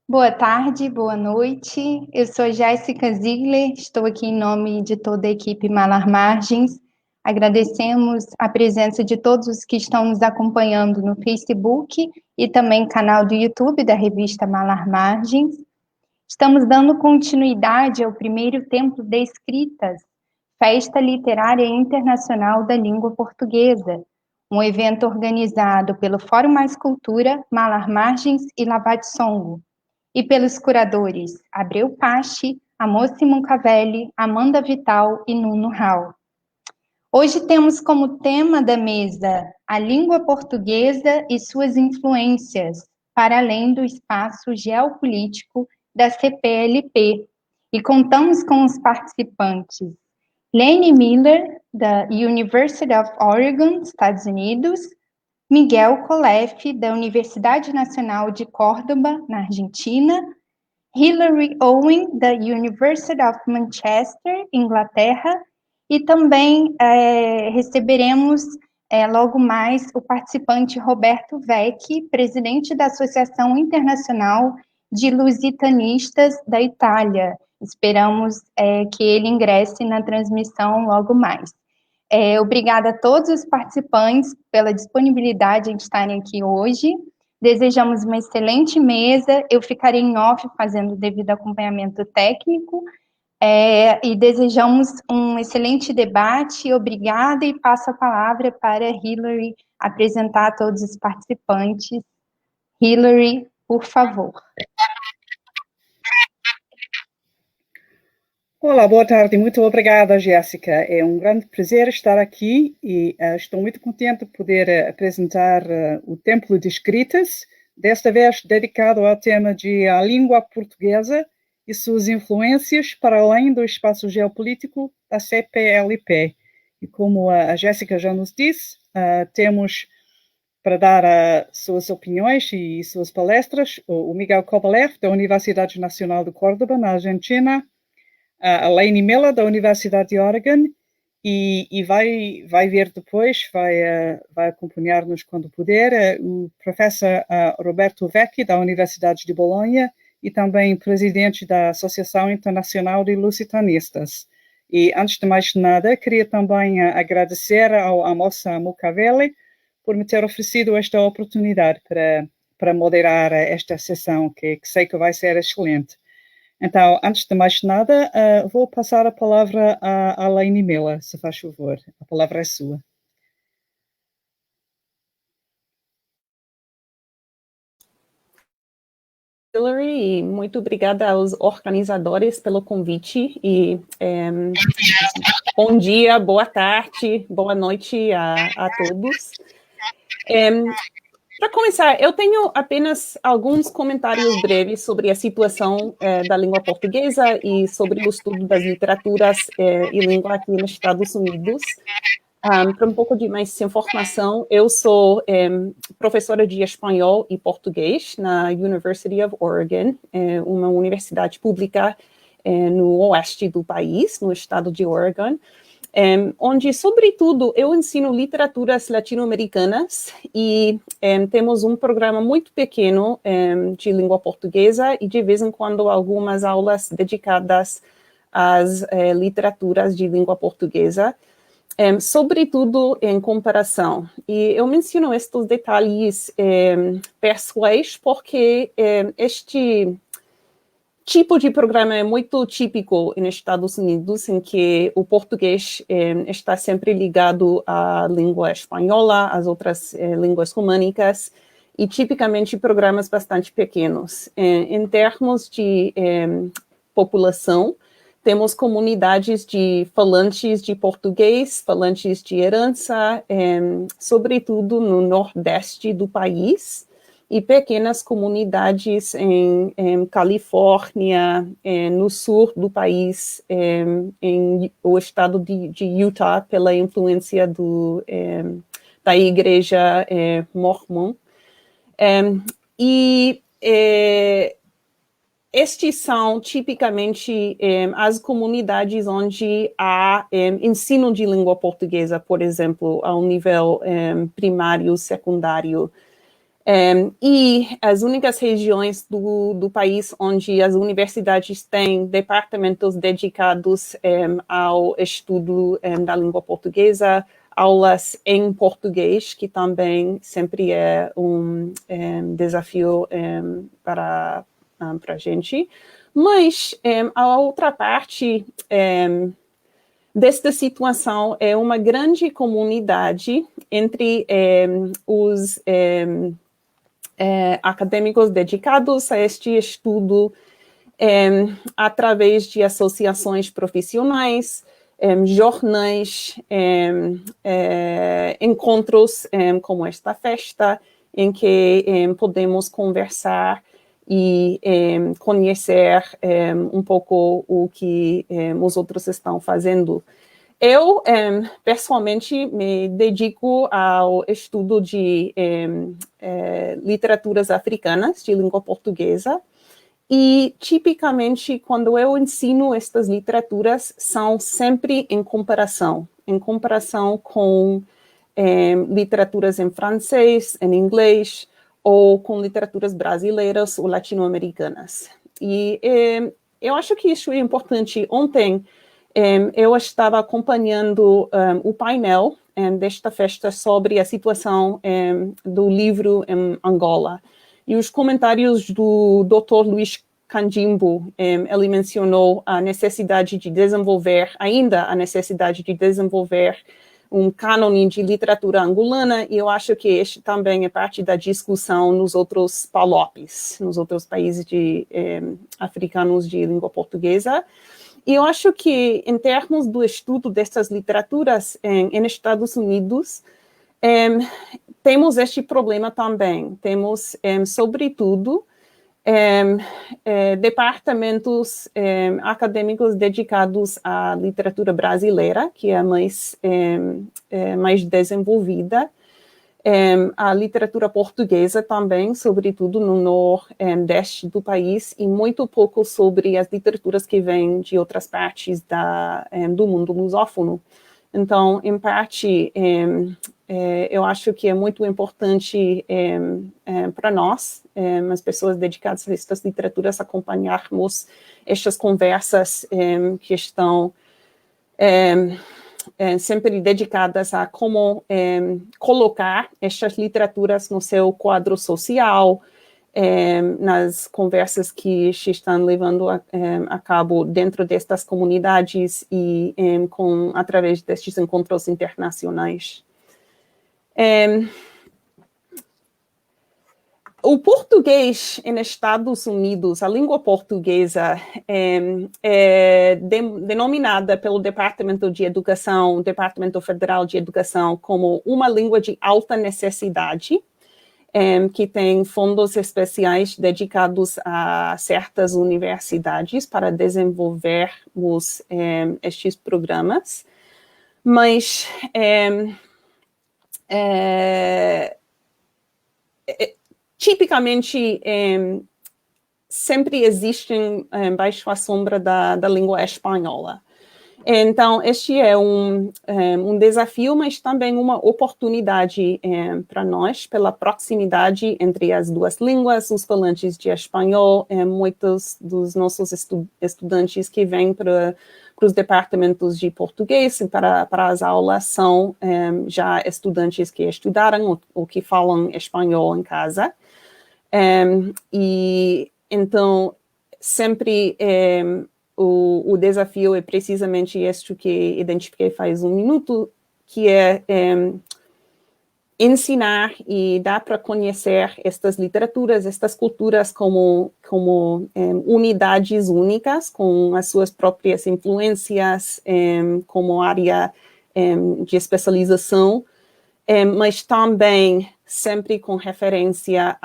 Boa tarde, boa noite. Eu sou Jéssica Ziegler, estou aqui em nome de toda a equipe Malar Margens. Agradecemos a presença de todos os que estão nos acompanhando no Facebook e também canal do YouTube da revista Malar Margens. Estamos dando continuidade ao primeiro Templo de Escritas, Festa Literária Internacional da Língua Portuguesa, um evento organizado pelo Fórum Mais Cultura, Malar Margens e Lavat Songo, e pelos curadores Abreu Pache, Amor Simoncavelli, Amanda Vital e Nuno Hall. Hoje temos como tema da mesa a língua portuguesa e suas influências, para além do espaço geopolítico da CPLP, e contamos com os participantes Lene Miller, da University of Oregon, Estados Unidos, Miguel Colef, da Universidade Nacional de Córdoba, na Argentina, Hilary Owen, da University of Manchester, Inglaterra, e também receberemos logo mais o participante Roberto Vecchi, presidente da Associação Internacional de Lusitanistas da Itália. Esperamos que ele ingresse na transmissão logo mais. Obrigada a todos os participantes pela disponibilidade em estarem aqui hoje. Desejamos uma excelente mesa. Eu ficarei em off fazendo o devido acompanhamento técnico. E desejamos um excelente debate. Obrigada e passo a palavra para Hilary apresentar a todos os participantes. Hilary, por favor. Olá, boa tarde, muito obrigada, Jéssica. É um grande prazer estar aqui e estou muito contente de poder apresentar o Templo de Escritas, desta vez dedicado ao tema de a língua portuguesa e suas influências para além do espaço geopolítico da CPLP. E como a Jéssica já nos disse, temos para dar suas opiniões e suas palestras o Miguel Kovalev, da Universidade Nacional de Córdoba, na Argentina, a Lene Miller, da Universidade de Oregon, e vai ver depois, vai acompanhar-nos quando puder, o professor Roberto Vecchi, da Universidade de Bolonha, e também presidente da Associação Internacional de Lusitanistas. E, antes de mais nada, queria também agradecer ao Amor Simoncavelli por me ter oferecido esta oportunidade para moderar esta sessão, que sei que vai ser excelente. Então, antes de mais nada, vou passar a palavra à Lene Miller, se faz favor. A palavra é sua. Hilary, e muito obrigada aos organizadores pelo convite e bom dia, boa tarde, boa noite a todos. Para começar, eu tenho apenas alguns comentários breves sobre a situação da língua portuguesa e sobre o estudo das literaturas e língua aqui nos Estados Unidos. Para um pouco de mais informação, eu sou professora de espanhol e português na University of Oregon, uma universidade pública no oeste do país, no estado de Oregon, onde, sobretudo, eu ensino literaturas latino-americanas e temos um programa muito pequeno de língua portuguesa e, de vez em quando, algumas aulas dedicadas às literaturas de língua portuguesa, sobretudo em comparação. E eu menciono estes detalhes pessoais porque este tipo de programa é muito típico nos Estados Unidos, em que o português está sempre ligado à língua espanhola, às outras línguas românicas, e tipicamente programas bastante pequenos. Em termos de população, temos comunidades de falantes de português, falantes de herança, sobretudo no nordeste do país, e pequenas comunidades em Califórnia, no sul do país, em o estado de Utah, pela influência da igreja mormon. Estes são, tipicamente, as comunidades onde há ensino de língua portuguesa, por exemplo, ao nível primário, secundário. E as únicas regiões do país onde as universidades têm departamentos dedicados ao estudo da língua portuguesa, aulas em português, que também sempre é um desafio para a gente. Mas a outra parte desta situação é uma grande comunidade entre os acadêmicos dedicados a este estudo através de associações profissionais, jornais, encontros como esta festa, em que podemos conversar e conhecer um pouco o que os outros estão fazendo. Eu, pessoalmente, me dedico ao estudo de literaturas africanas, de língua portuguesa, e, tipicamente, quando eu ensino estas literaturas, são sempre em comparação com literaturas em francês, em inglês, ou com literaturas brasileiras ou latino-americanas. E eu acho que isso é importante. Ontem, eu estava acompanhando o painel desta festa sobre a situação do livro em Angola. E os comentários do Dr. Luiz Candimbo, ele mencionou a necessidade de desenvolver um cânone de literatura angolana, e eu acho que este também é parte da discussão nos outros PALOPs, nos outros países africanos de língua portuguesa. E eu acho que, em termos do estudo dessas literaturas em Estados Unidos, temos este problema também. Temos, sobretudo, departamentos acadêmicos dedicados à literatura brasileira, que é mais desenvolvida, a literatura portuguesa também, sobretudo no nordeste do país, e muito pouco sobre as literaturas que vêm de outras partes do mundo lusófono. Então, em parte, eu acho que é muito importante para nós, as pessoas dedicadas a estas literaturas, acompanharmos estas conversas que estão sempre dedicadas a como colocar estas literaturas no seu quadro social, nas conversas que se estão levando a cabo dentro destas comunidades e através destes encontros internacionais. O português nos Estados Unidos, a língua portuguesa, é denominada pelo Departamento de Educação, Departamento Federal de Educação, como uma língua de alta necessidade, que tem fundos especiais dedicados a certas universidades para desenvolvermos estes programas. Mas tipicamente, sempre existem baixo a sombra da língua espanhola. Então, este é um desafio, mas também uma oportunidade para nós, pela proximidade entre as duas línguas, os falantes de espanhol, muitos dos nossos estudantes que vêm para os departamentos de português para as aulas são já estudantes que estudaram ou que falam espanhol em casa. E então, sempre o desafio é precisamente este que identifiquei faz um minuto, que é ensinar e dar para conhecer estas literaturas, estas culturas como unidades únicas, com as suas próprias influências, como área de especialização, mas também sempre com referência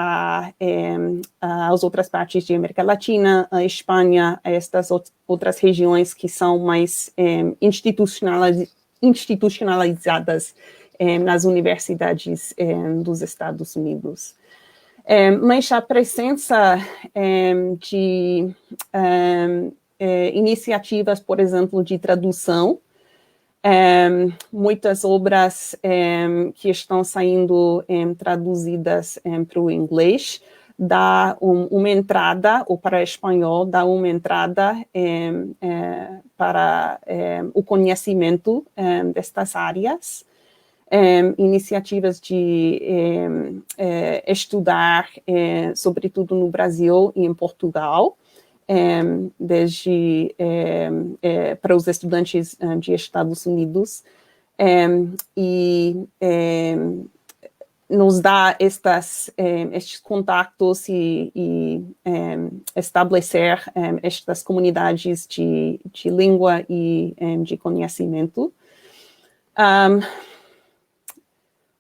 às outras partes de América Latina, a Espanha, a estas outras regiões que são mais institucionalizadas nas universidades dos Estados Unidos. Mas a presença de iniciativas, por exemplo, de tradução, Muitas obras que estão saindo traduzidas para o inglês, dá uma entrada, ou para espanhol, dá uma entrada para o conhecimento destas áreas. Iniciativas de estudar, sobretudo no Brasil e em Portugal, desde para os estudantes de Estados Unidos, e nos dá estes contatos e estabelecer estas comunidades de língua e de conhecimento.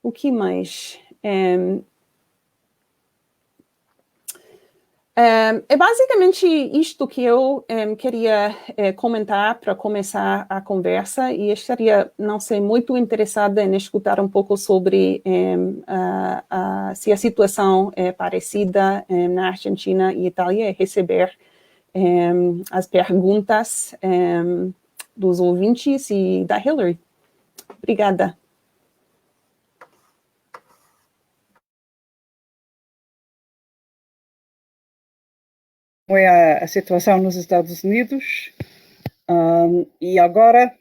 O que mais? É basicamente isto que eu queria comentar para começar a conversa, e estaria, não sei, muito interessada em escutar um pouco sobre se a situação é parecida na Argentina e Itália, e receber as perguntas dos ouvintes e da Hillary. Obrigada. É a situação nos Estados Unidos, e agora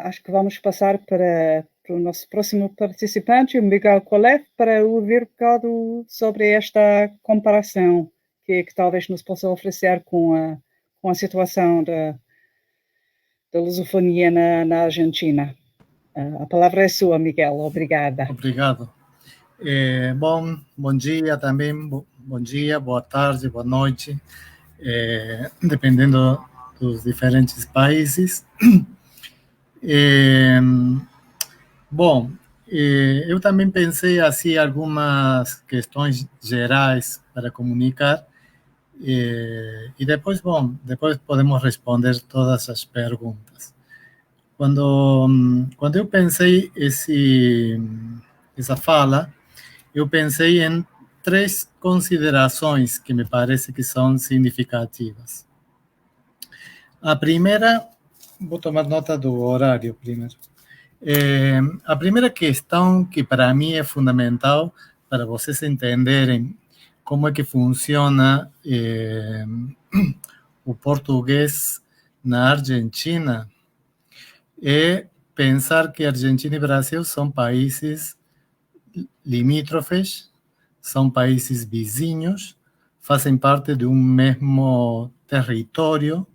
acho que vamos passar para o nosso próximo participante, o Miguel Colef, para ouvir um bocado sobre esta comparação que talvez nos possa oferecer com a situação da lusofonia na Argentina. A palavra é sua, Miguel. Obrigada. Obrigado. Bom dia também, bom dia, boa tarde, boa noite. Dependendo dos diferentes países. Eu também pensei assim algumas questões gerais para comunicar, e depois podemos responder todas as perguntas. Quando eu pensei essa fala, eu pensei em 3 considerações que me parece que são significativas. A primeira, vou tomar nota do horário primeiro. A primeira questão que para mim é fundamental para vocês entenderem como é que funciona o português na Argentina é pensar que Argentina e Brasil são países limítrofes, são países vizinhos, fazem parte de um mesmo território,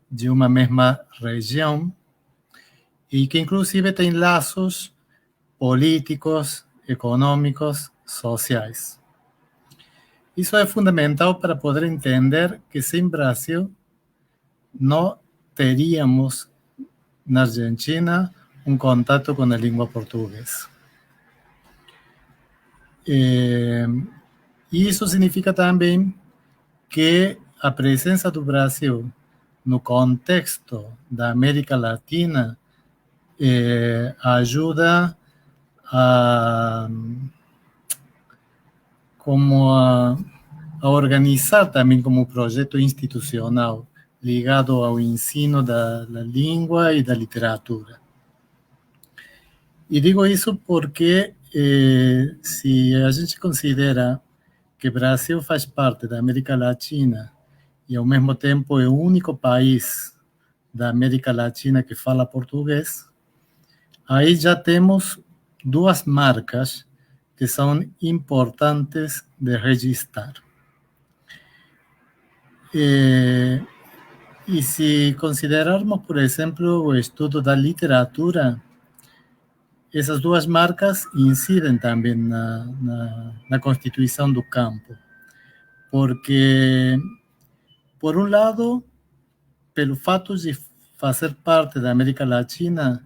de uma mesma região, e que inclusive têm laços políticos, econômicos, sociais. Isso é fundamental para poder entender que sem Brasil não teríamos na Argentina um contato com a língua portuguesa. E isso significa também que a presença do Brasil no contexto da América Latina ajuda a organizar também como um projeto institucional ligado ao ensino da língua e da literatura. E digo isso porque se a gente considera que o Brasil faz parte da América Latina e, ao mesmo tempo, é o único país da América Latina que fala português, aí já temos 2 marcas que são importantes de registrar. E se considerarmos, por exemplo, o estudo da literatura, essas 2 marcas incidem também na constituição do campo, porque, por um lado, pelo fato de fazer parte da América Latina,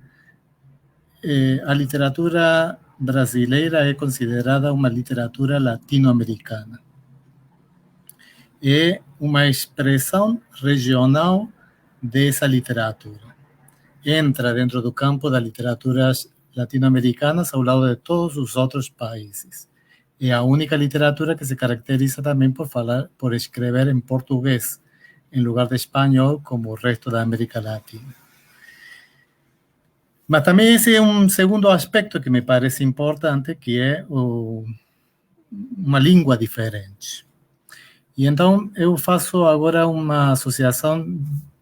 a literatura brasileira é considerada uma literatura latino-americana. É uma expressão regional dessa literatura. Entra dentro do campo das literaturas latino-americanas ao lado de todos os outros países. É a única literatura que se caracteriza também por escrever em português, em lugar de espanhol, como o resto da América Latina. Mas também esse é um segundo aspecto que me parece importante, que é uma língua diferente. E então eu faço agora uma associação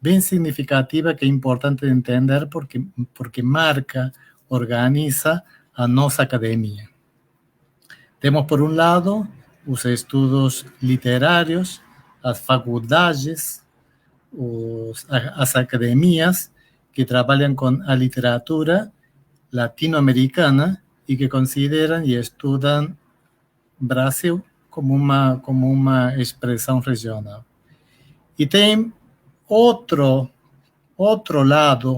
bem significativa que é importante entender porque marca, organiza a nossa academia. Temos, por um lado, os estudos literários, as faculdades, as academias que trabalham com a literatura latino-americana e que consideram e estudam Brasil como uma expressão regional. E tem outro lado,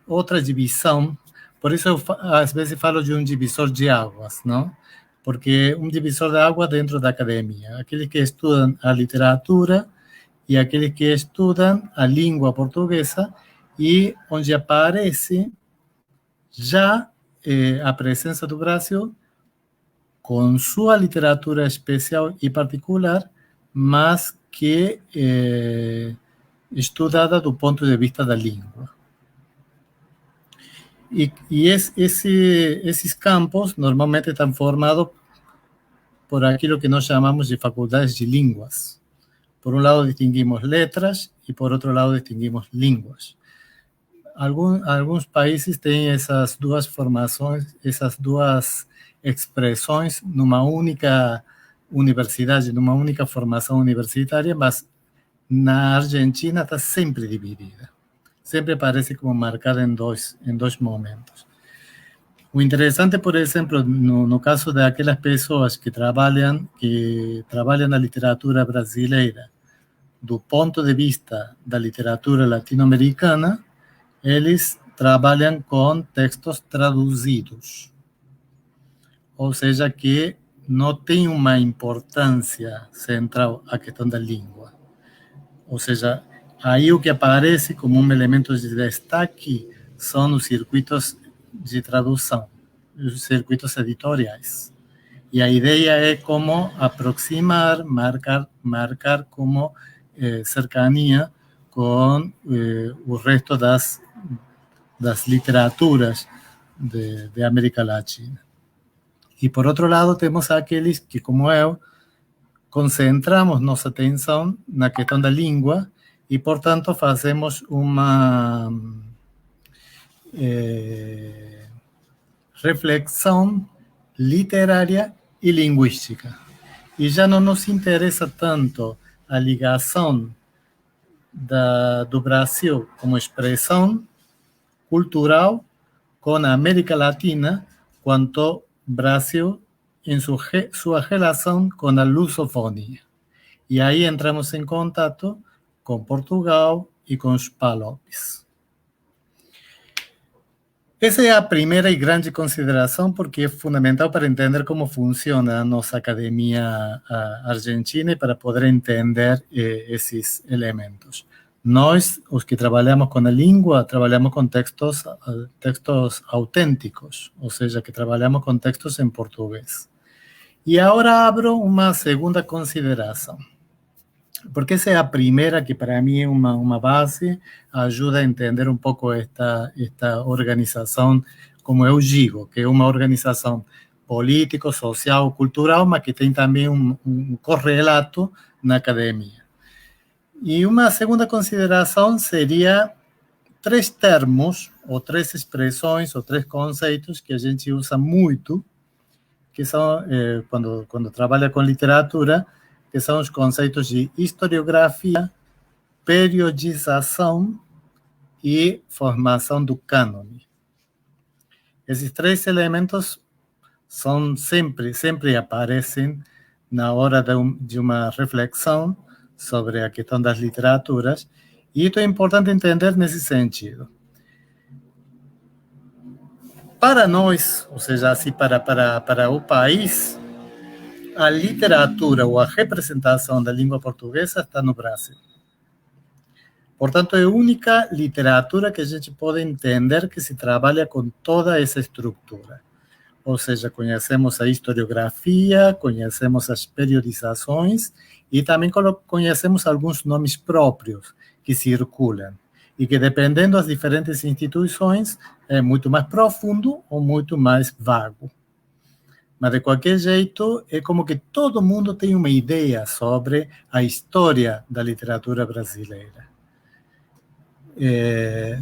outra divisão, por isso eu às vezes falo de um divisor de águas, não? Porque um divisor de água dentro da academia, aqueles que estudam a literatura e aqueles que estudam a língua portuguesa, e onde aparece já a presença do Brasil com sua literatura especial e particular, mas que estudada do ponto de vista da língua. E esses campos normalmente estão formados por aquilo que nós chamamos de faculdades de línguas. Por um lado distinguimos letras e por outro lado distinguimos línguas. Alguns países têm essas duas formações, essas duas expressões numa única universidade, numa única formação universitária, mas na Argentina está sempre dividida. Sempre aparece como marcada em dois momentos. O interessante, por exemplo, no caso daquelas pessoas que trabalham na literatura brasileira, do ponto de vista da literatura latino-americana, eles trabalham com textos traduzidos. Ou seja, que não tem uma importância central a questão da língua. Ou seja, aí o que aparece como um elemento de destaque são os circuitos de tradução, os circuitos editoriais. E a ideia é como aproximar, marcar como cercania com o resto das literaturas de América Latina. E, por outro lado, temos aqueles que, como eu, concentramos nossa atenção na questão da língua e, portanto, fazemos uma reflexão literária e linguística. E já não nos interessa tanto a ligação do Brasil como expressão cultural com a América Latina, quanto Brasil em sua relação com a lusofonia. E aí entramos em contato com Portugal e com os PALOPs. Essa é a primeira e grande consideração, porque é fundamental para entender como funciona a nossa academia argentina e para poder entender esses elementos. Nós, os que trabalhamos com a língua, trabalhamos com textos autênticos, ou seja, que trabalhamos com textos em português. E agora abro uma segunda consideração, porque essa é a primeira que para mim é uma base, ajuda a entender um pouco esta organização, como eu digo, que é uma organização político, social, cultural, mas que tem também um correlato na academia. E uma segunda consideração seria 3 termos, ou 3 expressões, ou 3 conceitos que a gente usa muito, que são, quando trabalha com literatura, que são os conceitos de historiografia, periodização e formação do cânone. Esses 3 elementos sempre aparecem na hora de uma reflexão sobre a questão das literaturas, e isso é importante entender nesse sentido. Para nós, ou seja, assim, para o país, a literatura ou a representação da língua portuguesa está no Brasil. Portanto, é a única literatura que a gente pode entender que se trabalha com toda essa estrutura. Ou seja, conhecemos a historiografia, conhecemos as periodizações e também conhecemos alguns nomes próprios que circulam. e que, dependendo das diferentes instituições, é muito mais profundo ou muito mais vago. Mas, de qualquer jeito, é como que todo mundo tem uma ideia sobre a história da literatura brasileira.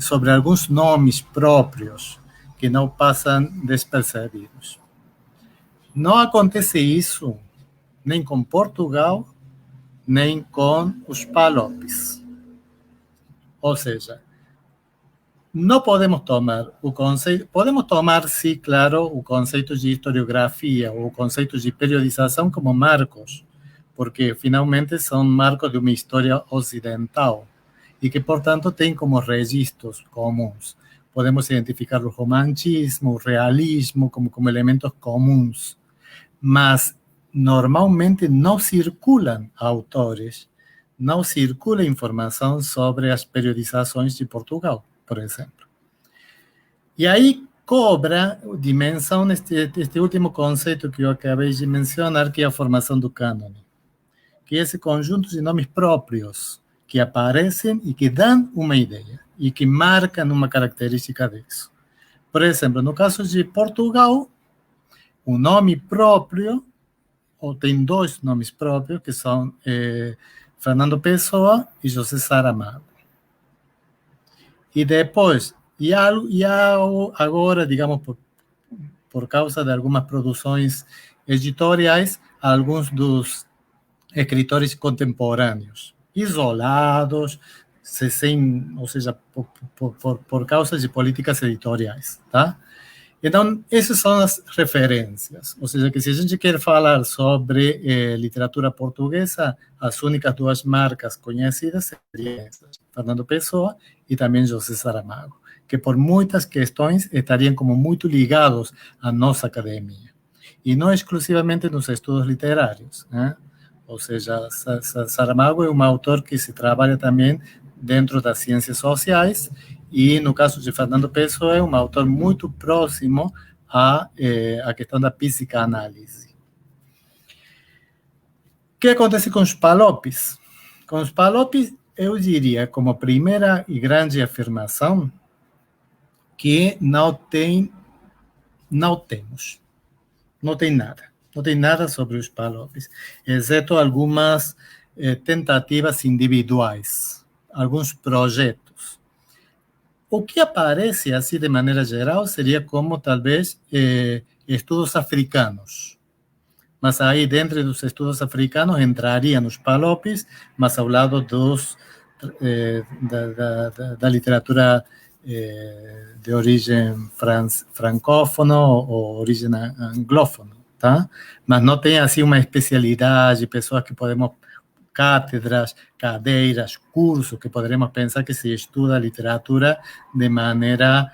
Sobre alguns nomes próprios que não passam despercebidos. Não acontece isso nem com Portugal, nem com os PALOPs. Ou seja, não podemos tomar o conceito, podemos tomar, sim, claro, o conceito de historiografia ou o conceito de periodização como marcos, porque finalmente são marcos de uma história ocidental e que, portanto, têm como registros comuns. Podemos identificar o romantismo, o realismo como elementos comuns, mas normalmente não circulam autores, não circula informação sobre as periodizações de Portugal, por exemplo. E aí cobra dimensão este último conceito que eu acabei de mencionar, que é a formação do cânone, que é esse conjunto de nomes próprios que aparecem e que dão uma ideia e que marcam uma característica disso. Por exemplo, no caso de Portugal, o nome próprio, ou tem dois nomes próprios, que são Fernando Pessoa e José Saramago. E depois, agora, digamos, por causa de algumas produções editoriais, alguns dos escritores contemporâneos, isolados, ou seja, por causa de políticas editoriais, tá? Então, essas são as referências. Ou seja, que se a gente quer falar sobre literatura portuguesa, as únicas duas marcas conhecidas seriam essas, Fernando Pessoa e também José Saramago, que por muitas questões estariam como muito ligados à nossa academia. E não exclusivamente nos estudos literários, né? Ou seja, Saramago é um autor que se trabalha também dentro das ciências sociais, e no caso de Fernando Pessoa é um autor muito próximo à questão da psicanálise. O que acontece com os PALOPs? Com os PALOPs, eu diria, como primeira e grande afirmação, que não tem nada sobre os PALOPs, exceto algumas tentativas individuais, alguns projetos. O que aparece, assim, de maneira geral, seria como, talvez, estudos africanos. Mas aí, dentro dos estudos africanos, entrariam os PALOPs, mas ao lado da literatura de origem francófona ou origem anglófona, tá? Mas não tem, assim, uma especialidade, pessoas que podemos... cátedras, cadeiras, cursos, que poderíamos pensar que se estuda literatura de maneira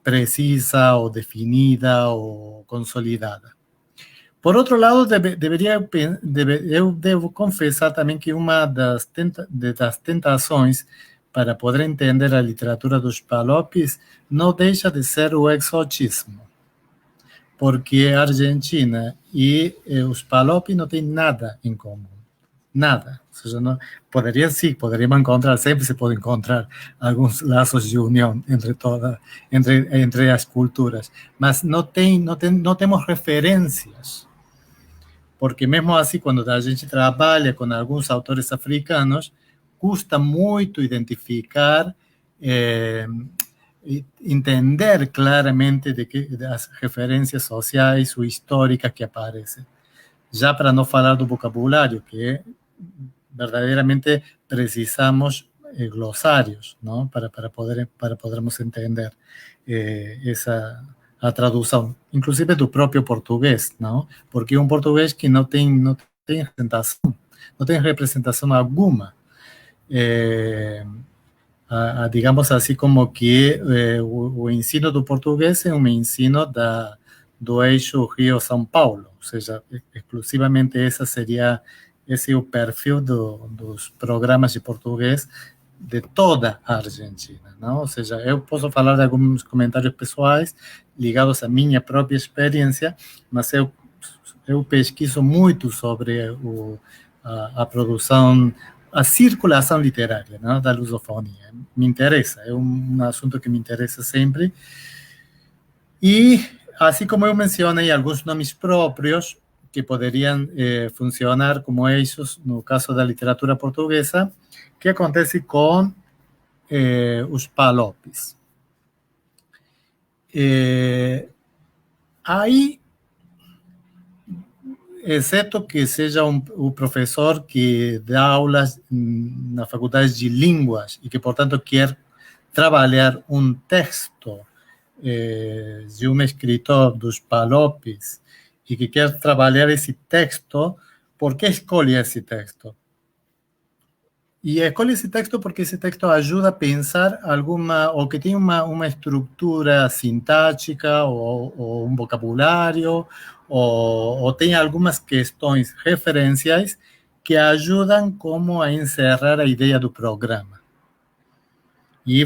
precisa ou definida ou consolidada. Por outro lado, eu devo confessar também que uma das tentações para poder entender a literatura dos PALOPs não deixa de ser o exotismo, porque a Argentina e os PALOP não têm nada em comum. Nada. Ou seja, não, poderíamos encontrar, sempre se pode encontrar alguns laços de união entre as culturas, mas não temos referências. Porque mesmo assim, quando a gente trabalha com alguns autores africanos, custa muito identificar entender claramente das referências sociais ou históricas que aparecem. Já para não falar do vocabulário, que verdadeiramente precisamos glossários, não? Para podermos entender a tradução, inclusive do próprio português, não? Porque um português que não tem representação alguma, digamos assim, como que o ensino do português é um ensino do eixo Rio-São Paulo, ou seja, exclusivamente esse é o perfil dos programas de português de toda a Argentina, não? Ou seja, eu posso falar de alguns comentários pessoais ligados à minha própria experiência, mas eu pesquiso muito sobre a produção a circulação literária, né, da lusofonia. Me interessa, é um assunto que me interessa sempre. E, assim como eu mencionei alguns nomes próprios que poderiam funcionar como eixos no caso da literatura portuguesa, o que acontece com os PALOPs? Aí, exceto que seja um professor que dá aulas na faculdade de línguas e que, portanto, quer trabalhar um texto de um escritor dos PALOPs e que quer trabalhar esse texto, por que escolhe esse texto? E escolhe esse texto porque esse texto ajuda a pensar alguma, ou que tem uma estrutura sintática, ou um vocabulário, ou tem algumas questões referenciais que ajudam como a encerrar a ideia do programa. E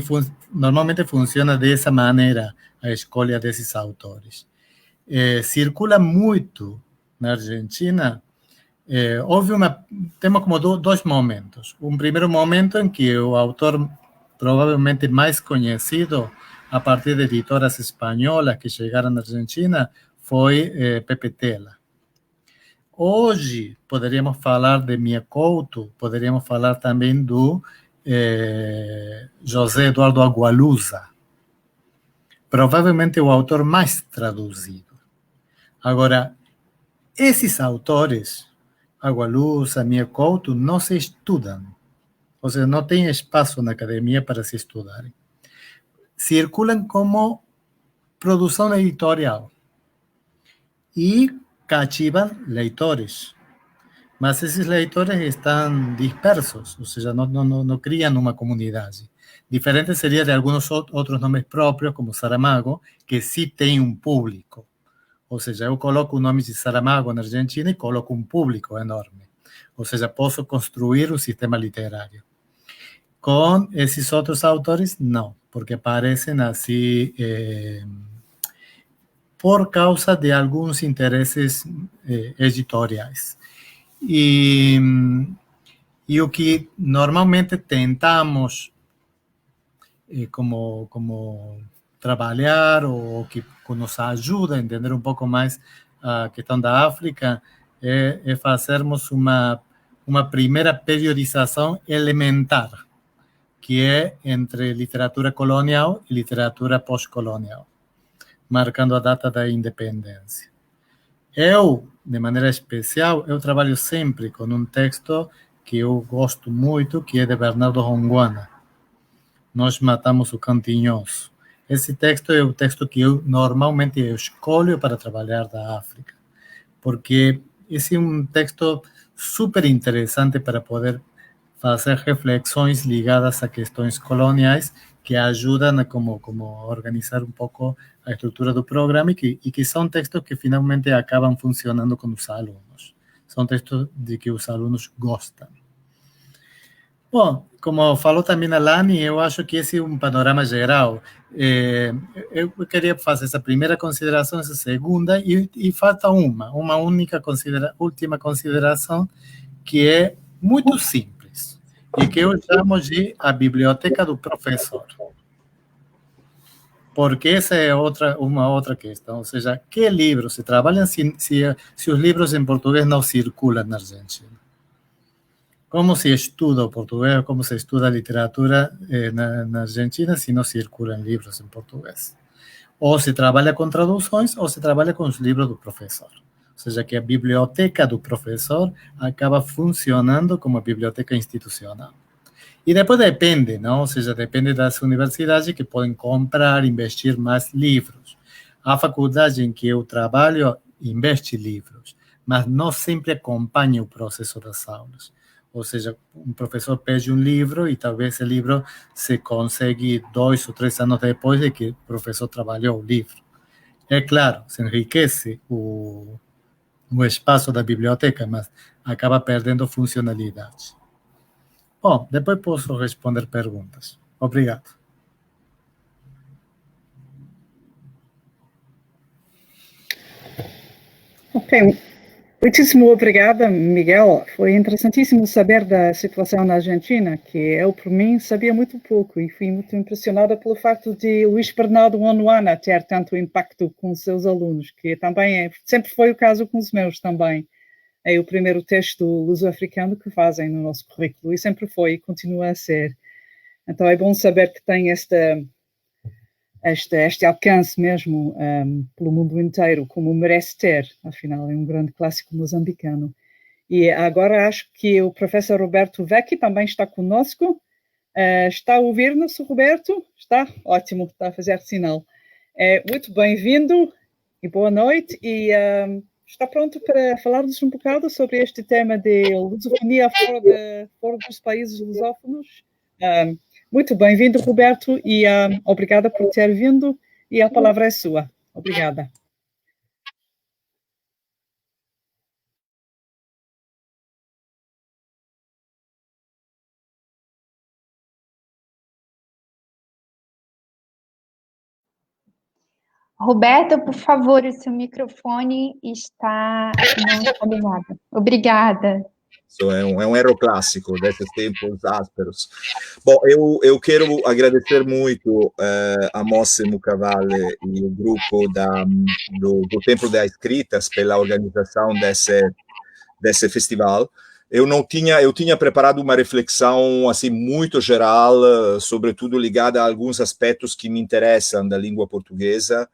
normalmente funciona dessa maneira a escolha desses autores. Circula muito na Argentina. Temos como dois momentos. Um primeiro momento em que o autor provavelmente mais conhecido a partir de editoras espanholas que chegaram na Argentina foi Pepe Tela. Hoje poderíamos falar de Mia Couto, poderíamos falar também do José Eduardo Agualusa, provavelmente o autor mais traduzido. Agora, esses autores, Agualusa, Mia Couto, não se estudam, ou seja, não tem espaço na academia para se estudarem. Circulam como produção editorial e cativam leitores. Mas esses leitores estão dispersos, ou seja, não criam uma comunidade. Diferente seria de alguns outros nomes próprios, como Saramago, que sim tem um público. Ou seja, eu coloco o nome de Saramago na Argentina e coloco um público enorme. Ou seja, posso construir um sistema literário. Com esses outros autores, não, porque aparecem assim por causa de alguns interesses editoriais. E o que normalmente tentamos como trabalhar, ou que nos ajuda a entender um pouco mais a questão da África, é fazermos uma primeira periodização elementar, que é entre literatura colonial e literatura pós-colonial, marcando a data da independência. Eu, de maneira especial, eu trabalho sempre com um texto que eu gosto muito, que é de Bernardo Ronguana, Nós Matamos o Cantinhoso. Esse texto é o texto que eu normalmente escolho para trabalhar da África, porque esse é um texto super interessante para poder fazer reflexões ligadas a questões coloniais que ajudam a como organizar um pouco a estrutura do programa e que são textos que finalmente acabam funcionando com os alunos. São textos de que os alunos gostam. Bom, como falou também a Lani, eu acho que esse é um panorama geral. Eu queria fazer essa primeira consideração, essa segunda, e falta uma única última consideração, que é muito simples, e que eu chamo de a biblioteca do professor. Porque essa é uma outra questão, ou seja, que livros se trabalham se os livros em português não circulam na Argentina? Como se estuda o português, como se estuda a literatura na Argentina se não circulam livros em português? Ou se trabalha com traduções, ou se trabalha com os livros do professor. Ou seja, que a biblioteca do professor acaba funcionando como a biblioteca institucional. E depois depende, não? Ou seja, depende das universidades que podem comprar, investir mais livros. A faculdade em que eu trabalho investe livros, mas não sempre acompanha o processo das aulas. Ou seja, um professor pede um livro e talvez esse livro se consegue 2 ou 3 anos depois de que o professor trabalhou o livro. É claro, se enriquece o espaço da biblioteca, mas acaba perdendo funcionalidade. Bom, depois posso responder perguntas. Obrigado. Ok, Muitíssimo obrigada, Miguel. Foi interessantíssimo saber da situação na Argentina, que eu, por mim, sabia muito pouco e fui muito impressionada pelo facto de Luís Bernardo Onuana ter tanto impacto com os seus alunos, que também sempre foi o caso com os meus também. É o primeiro texto luso-africano que fazem no nosso currículo e sempre foi e continua a ser. Então é bom saber que tem este alcance mesmo pelo mundo inteiro, como merece ter, afinal é um grande clássico moçambicano. E agora acho que o professor Roberto Vecchi também está conosco. Está a ouvir-nos, Roberto? Está? Ótimo, está a fazer sinal. Muito bem-vindo e boa noite. E está pronto para falar-nos um bocado sobre este tema de lusofonia fora dos países lusófonos? Muito bem-vindo, Roberto, e obrigada por ter vindo, e a palavra é sua. Obrigada. Roberto, por favor, o seu microfone não está ligado. Obrigada. É um erro clássico desses tempos ásperos. Bom, eu quero agradecer muito a Mosse Mukavale e o grupo do Templo das Escritas pela organização desse festival. Eu tinha preparado uma reflexão assim muito geral, sobretudo ligada a alguns aspectos que me interessam da língua portuguesa,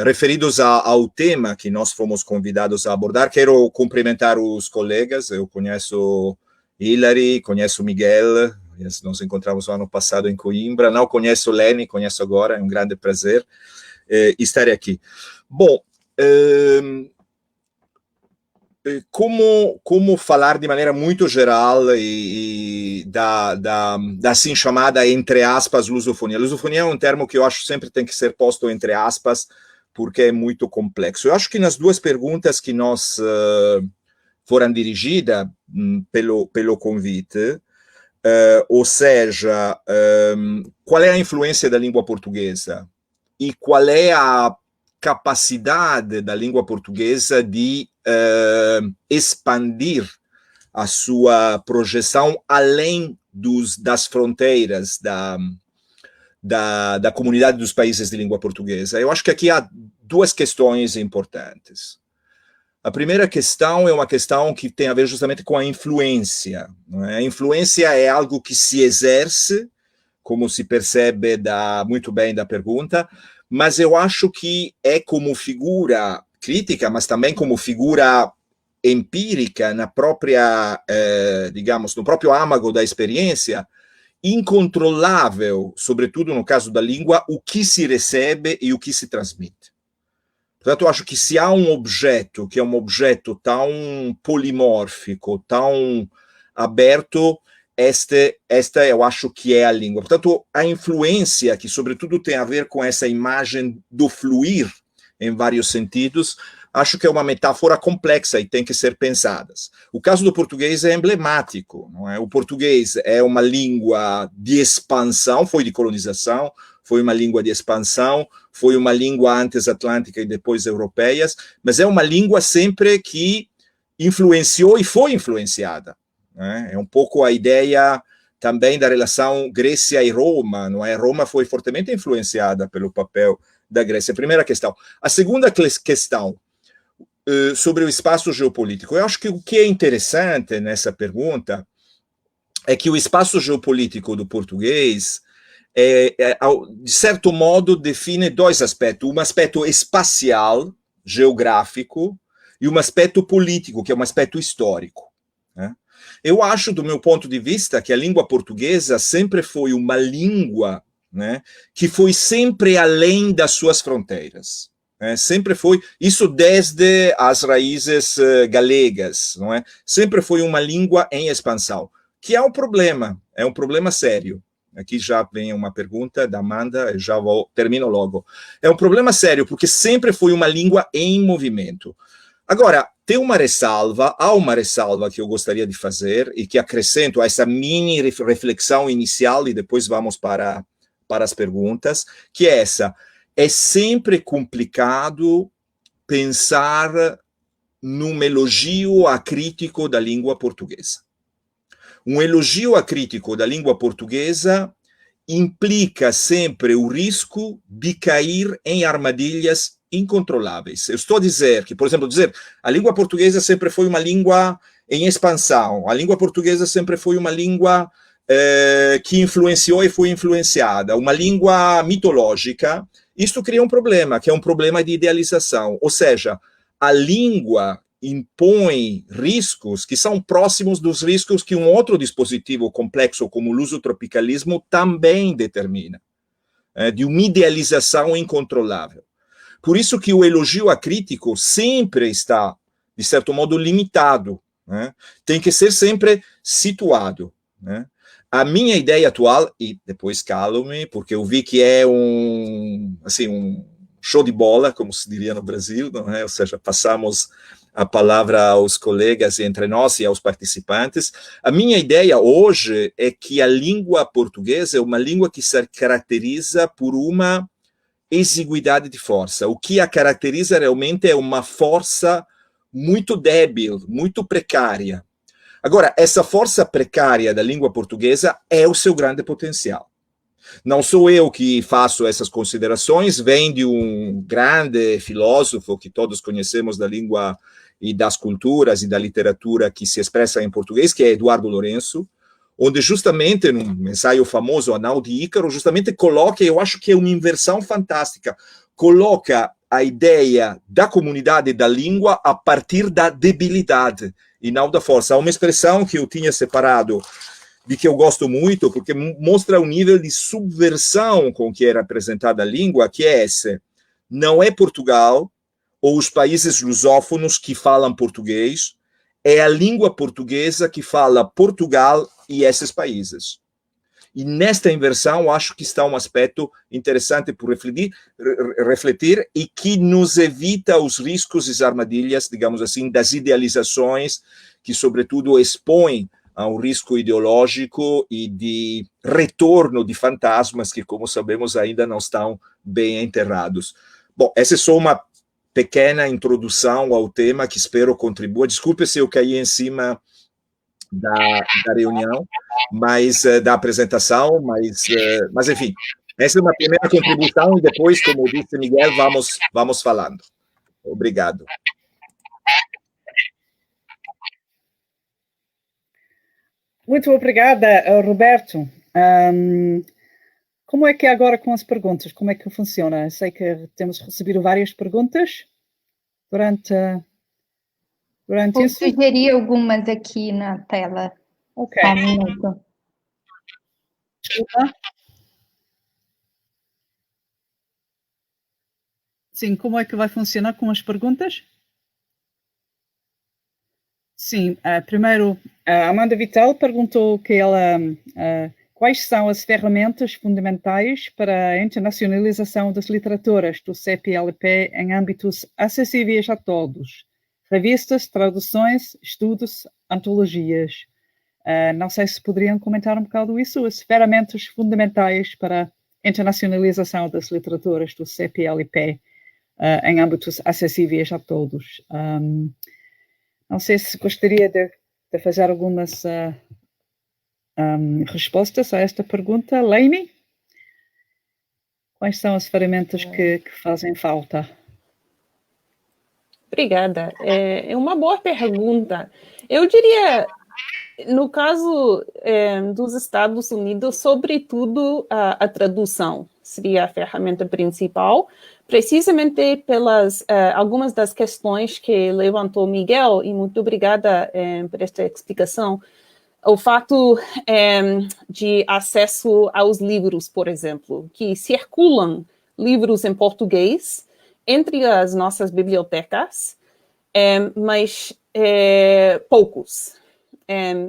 referidos ao tema que nós fomos convidados a abordar. Quero cumprimentar os colegas. Eu conheço Hilary, conheço Miguel, nos encontramos no ano passado em Coimbra. Não conheço Leni, conheço agora. É um grande prazer estar aqui. Bom, como falar de maneira muito geral e da assim chamada, entre aspas, lusofonia. Lusofonia é um termo que eu acho sempre tem que ser posto entre aspas, porque é muito complexo. Eu acho que nas duas perguntas que nos foram dirigidas pelo convite, ou seja, qual é a influência da língua portuguesa e qual é a capacidade da língua portuguesa de expandir a sua projeção além das fronteiras da comunidade dos países de língua portuguesa. Eu acho que aqui há duas questões importantes. A primeira questão é uma questão que tem a ver justamente com a influência. Não é? A influência é algo que se exerce, como se percebe muito bem da pergunta, mas eu acho que é como figura crítica, mas também como figura empírica na própria, digamos, no próprio âmago da experiência, incontrolável, sobretudo no caso da língua, o que se recebe e o que se transmite. Portanto, eu acho que se há um objeto que é um objeto tão polimórfico, tão aberto, esta eu acho que é a língua. Portanto, a influência, que sobretudo tem a ver com essa imagem do fluir em vários sentidos, acho que é uma metáfora complexa e tem que ser pensada. O caso do português é emblemático, não é? O português é uma língua de expansão, foi de colonização, foi uma língua de expansão, foi uma língua antes atlântica e depois europeias, mas é uma língua sempre que influenciou e foi influenciada. É um pouco a ideia também da relação Grécia e Roma, não é? Roma foi fortemente influenciada pelo papel da Grécia. Primeira questão. A segunda questão, sobre o espaço geopolítico. Eu acho que o que é interessante nessa pergunta é que o espaço geopolítico do português, de certo modo, define dois aspectos. Um aspecto espacial, geográfico, e um aspecto político, que é um aspecto histórico. Né? Eu acho, do meu ponto de vista, que a língua portuguesa sempre foi uma língua, né, que foi sempre além das suas fronteiras. Sempre foi, isso desde as raízes galegas, não é? Sempre foi uma língua em expansão, que é um problema sério. Aqui já vem uma pergunta da Amanda, eu já termino logo. É um problema sério, porque sempre foi uma língua em movimento. Agora, há uma ressalva que eu gostaria de fazer e que acrescento a essa mini reflexão inicial e depois vamos para as perguntas, que é essa. É sempre complicado pensar num elogio acrítico da língua portuguesa. Um elogio acrítico da língua portuguesa implica sempre o risco de cair em armadilhas incontroláveis. Eu estou a dizer que, por exemplo, a língua portuguesa sempre foi uma língua em expansão, a língua portuguesa sempre foi uma língua que influenciou e foi influenciada, uma língua mitológica. Isto cria um problema, que é um problema de idealização, ou seja, a língua impõe riscos que são próximos dos riscos que um outro dispositivo complexo como o lusotropicalismo também determina, de uma idealização incontrolável. Por isso que o elogio acrítico sempre está, de certo modo, limitado, né? Tem que ser sempre situado, né? A minha ideia atual, e depois calo-me, porque eu vi que é um show de bola, como se diria no Brasil, não é? Ou seja, passamos a palavra aos colegas entre nós e aos participantes. A minha ideia hoje é que a língua portuguesa é uma língua que se caracteriza por uma exiguidade de força. O que a caracteriza realmente é uma força muito débil, muito precária. Agora, essa força precária da língua portuguesa é o seu grande potencial. Não sou eu que faço essas considerações, vem de um grande filósofo que todos conhecemos da língua e das culturas e da literatura que se expressa em português, que é Eduardo Lourenço, onde justamente, num ensaio famoso, Anal de Ícaro, justamente coloca, eu acho que é uma inversão fantástica, coloca a ideia da comunidade da língua a partir da debilidade e não da força. Há uma expressão que eu tinha separado, de que eu gosto muito, porque mostra o nível de subversão com que era apresentada a língua, que é esse. Não é Portugal ou os países lusófonos que falam português, é a língua portuguesa que fala Portugal e esses países. E nesta inversão, acho que está um aspecto interessante por refletir e que nos evita os riscos e as armadilhas, digamos assim, das idealizações que, sobretudo, expõem a um risco ideológico e de retorno de fantasmas que, como sabemos, ainda não estão bem enterrados. Bom, essa é só uma pequena introdução ao tema que espero contribua. Desculpe se eu caí em cima da reunião, mas da apresentação, mas enfim, essa é uma primeira contribuição e depois, como disse Miguel, vamos falando. Obrigado. Muito obrigada, Roberto. Como é que é agora com as perguntas? Como é que funciona? Eu sei que temos recebido várias perguntas durante isso. Eu sugeri algumas aqui na tela. Ok. Desculpa. Sim, como é que vai funcionar com as perguntas? Sim, primeiro, a Amanda Vital perguntou que quais são as ferramentas fundamentais para a internacionalização das literaturas do CPLP em âmbitos acessíveis a todos? Revistas, traduções, estudos, antologias. Não sei se poderiam comentar um bocado isso, as ferramentas fundamentais para a internacionalização das literaturas do CPLP em âmbitos acessíveis a todos. Não sei se gostaria de fazer algumas respostas a esta pergunta. Laine? Quais são as ferramentas que fazem falta? Obrigada. É uma boa pergunta. Eu diria, no caso dos Estados Unidos, sobretudo a tradução seria a ferramenta principal, precisamente pelas algumas das questões que levantou Miguel, e muito obrigada por esta explicação. O fato de acesso aos livros, por exemplo, que circulam livros em português entre as nossas bibliotecas, mas poucos.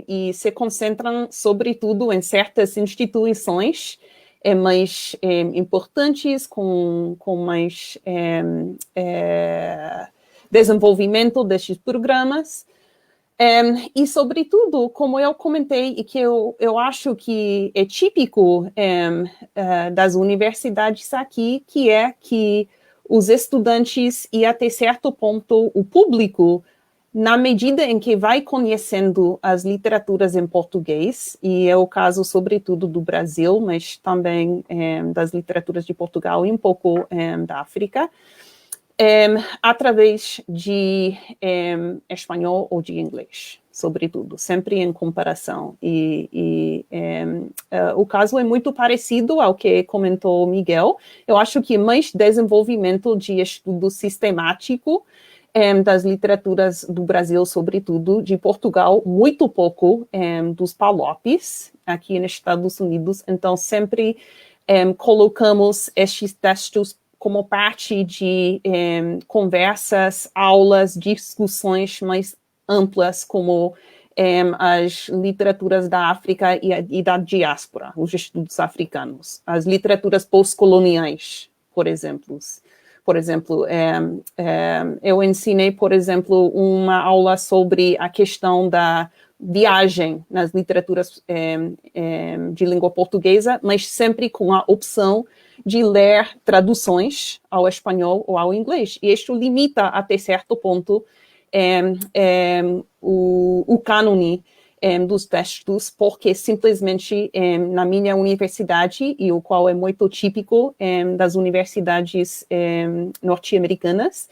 E se concentram, sobretudo, em certas instituições mais importantes, com mais desenvolvimento destes programas. E, sobretudo, como eu comentei, e que eu acho que é típico das universidades aqui, que é que os estudantes e, até certo ponto, o público na medida em que vai conhecendo as literaturas em português, e é o caso, sobretudo, do Brasil, mas também das literaturas de Portugal e um pouco da África, através de espanhol ou de inglês, sobretudo, sempre em comparação. O caso é muito parecido ao que comentou Miguel. Eu acho que mais desenvolvimento de estudo sistemático das literaturas do Brasil, sobretudo, de Portugal, muito pouco dos PALOPs, aqui nos Estados Unidos. Então, sempre colocamos estes textos como parte de conversas, aulas, discussões mais amplas, como as literaturas da África e da diáspora, os estudos africanos, as literaturas pós-coloniais, por exemplo. Eu ensinei, por exemplo, uma aula sobre a questão da viagem nas literaturas de língua portuguesa, mas sempre com a opção de ler traduções ao espanhol ou ao inglês. E isto limita, até certo ponto, o cânone dos textos, porque simplesmente na minha universidade, e o qual é muito típico das universidades norte-americanas,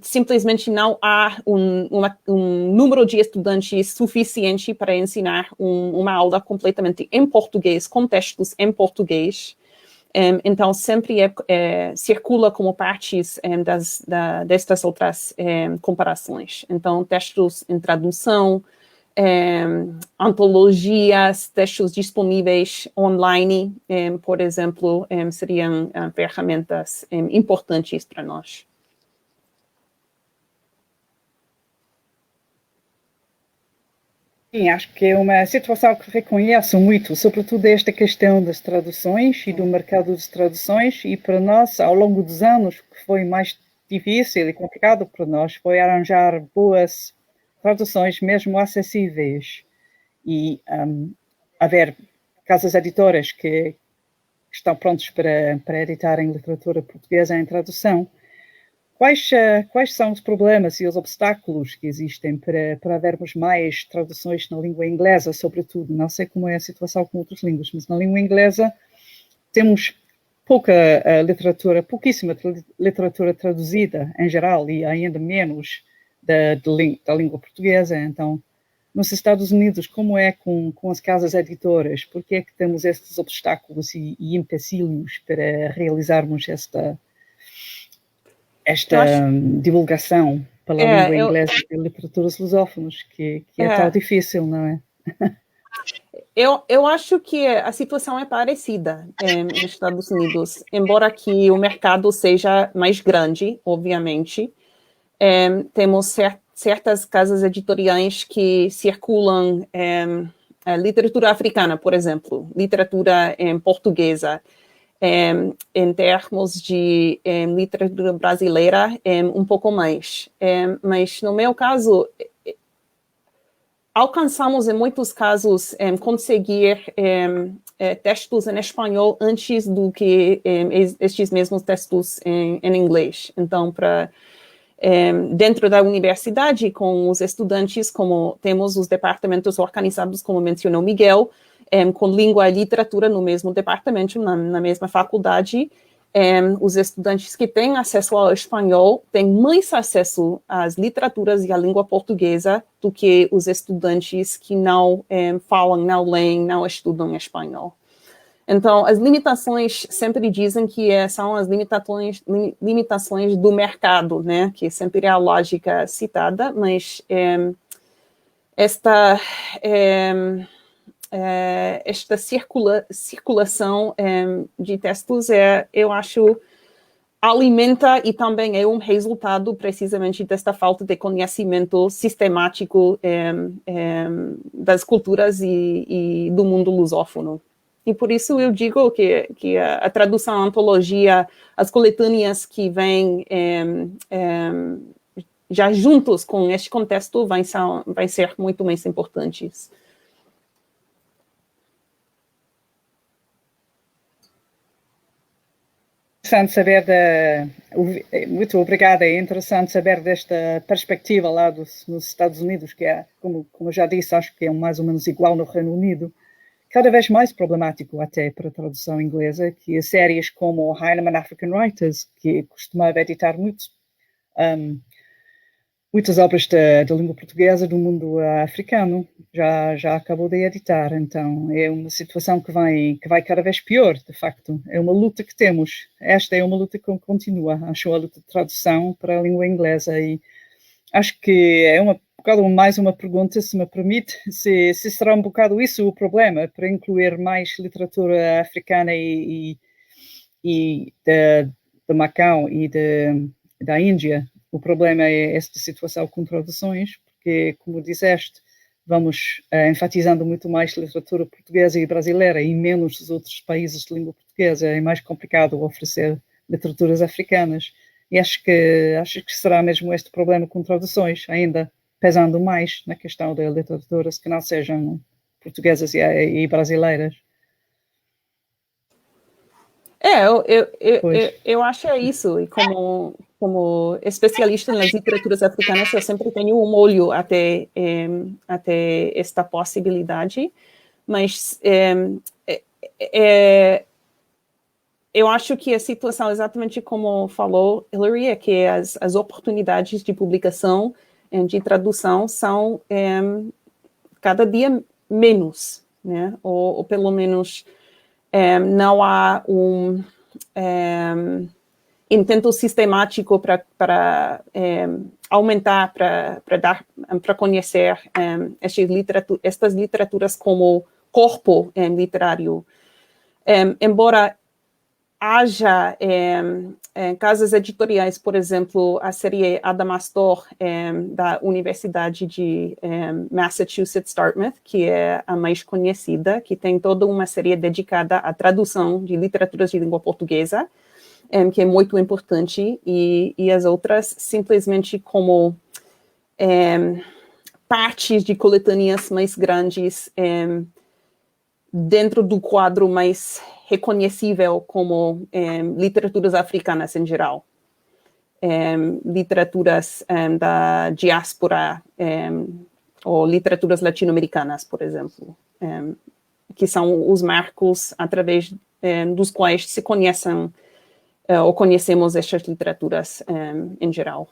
simplesmente não há um número de estudantes suficiente para ensinar uma aula completamente em português, com textos em português. Então, sempre circula como partes destas outras comparações. Então, textos em tradução, antologias, textos disponíveis online, por exemplo, seriam ferramentas importantes para nós. Sim, acho que é uma situação que reconheço muito, sobretudo esta questão das traduções e do mercado de traduções, e para nós, ao longo dos anos, o que foi mais difícil e complicado para nós foi arranjar boas traduções mesmo acessíveis e haver casas editoras que estão prontos para editarem literatura portuguesa em tradução. Quais são os problemas e os obstáculos que existem para havermos mais traduções na língua inglesa, sobretudo? Não sei como é a situação com outras línguas, mas na língua inglesa temos pouquíssima literatura traduzida em geral e ainda menos da língua portuguesa. Então, nos Estados Unidos, como é com as casas editoras? Por que é que temos estes obstáculos e empecilhos para realizarmos esta divulgação pela língua inglesa e literaturas lusófonas, que é tão difícil, não é? Eu acho que a situação é parecida nos Estados Unidos, embora que o mercado seja mais grande, obviamente. Temos certas casas editoriais que circulam literatura africana, por exemplo, literatura portuguesa. Em termos de literatura brasileira, um pouco mais. Mas, no meu caso, alcançamos, em muitos casos, conseguir textos em espanhol antes do que estes mesmos textos em inglês. Então, dentro da universidade, com os estudantes, como temos os departamentos organizados, como mencionou Miguel, com língua e literatura no mesmo departamento, na mesma faculdade, os estudantes que têm acesso ao espanhol têm mais acesso às literaturas e à língua portuguesa do que os estudantes que não falam, não leem, não estudam espanhol. Então, as limitações sempre dizem que são as limitações do mercado, né? Que sempre é a lógica citada, mas esta circulação de textos eu acho, alimenta e também é um resultado precisamente desta falta de conhecimento sistemático das culturas e do mundo lusófono. E por isso eu digo que a tradução, a antologia, as coletâneas que vêm já juntos com este contexto vai ser muito mais importantes. interessante saber muito obrigada, é interessante saber desta perspectiva lá nos Estados Unidos, que é, como eu já disse, acho que é mais ou menos igual no Reino Unido, cada vez mais problemático até para a tradução inglesa, que as séries como Heinemann African Writers, que costumava editar muitas obras da língua portuguesa do mundo africano, já acabou de editar. Então é uma situação que vai cada vez pior, de facto. É uma luta que temos. Esta é uma luta que continua. Acho a luta de tradução para a língua inglesa, e acho que é um bocado mais uma pergunta, se me permite, se será um bocado isso o problema, para incluir mais literatura africana e de Macau e da Índia. O problema é esta situação com traduções, porque, como disseste, vamos enfatizando muito mais literatura portuguesa e brasileira e menos os outros países de língua portuguesa. É mais complicado oferecer literaturas africanas. E acho que será mesmo este problema com traduções, ainda pesando mais na questão de literaturas que não sejam portuguesas e brasileiras. Eu acho isso, e como especialista nas literaturas africanas, eu sempre tenho um olho até esta possibilidade, mas eu acho que a situação, exatamente como falou Hilary, é que as oportunidades de publicação, de tradução, são cada dia menos, né? Ou pelo menos não há um intento sistemático para aumentar, para conhecer estas literaturas como corpo literário. Embora haja casas editoriais, por exemplo, a série Adamastor, da Universidade de Massachusetts Dartmouth, que é a mais conhecida, que tem toda uma série dedicada à tradução de literaturas de língua portuguesa, que é muito importante, e as outras simplesmente como partes de coletâneas mais grandes dentro do quadro mais reconhecível como literaturas africanas em geral. Literaturas da diáspora ou literaturas latino-americanas, por exemplo, que são os marcos através dos quais se conhecem ou conhecemos estas literaturas em geral.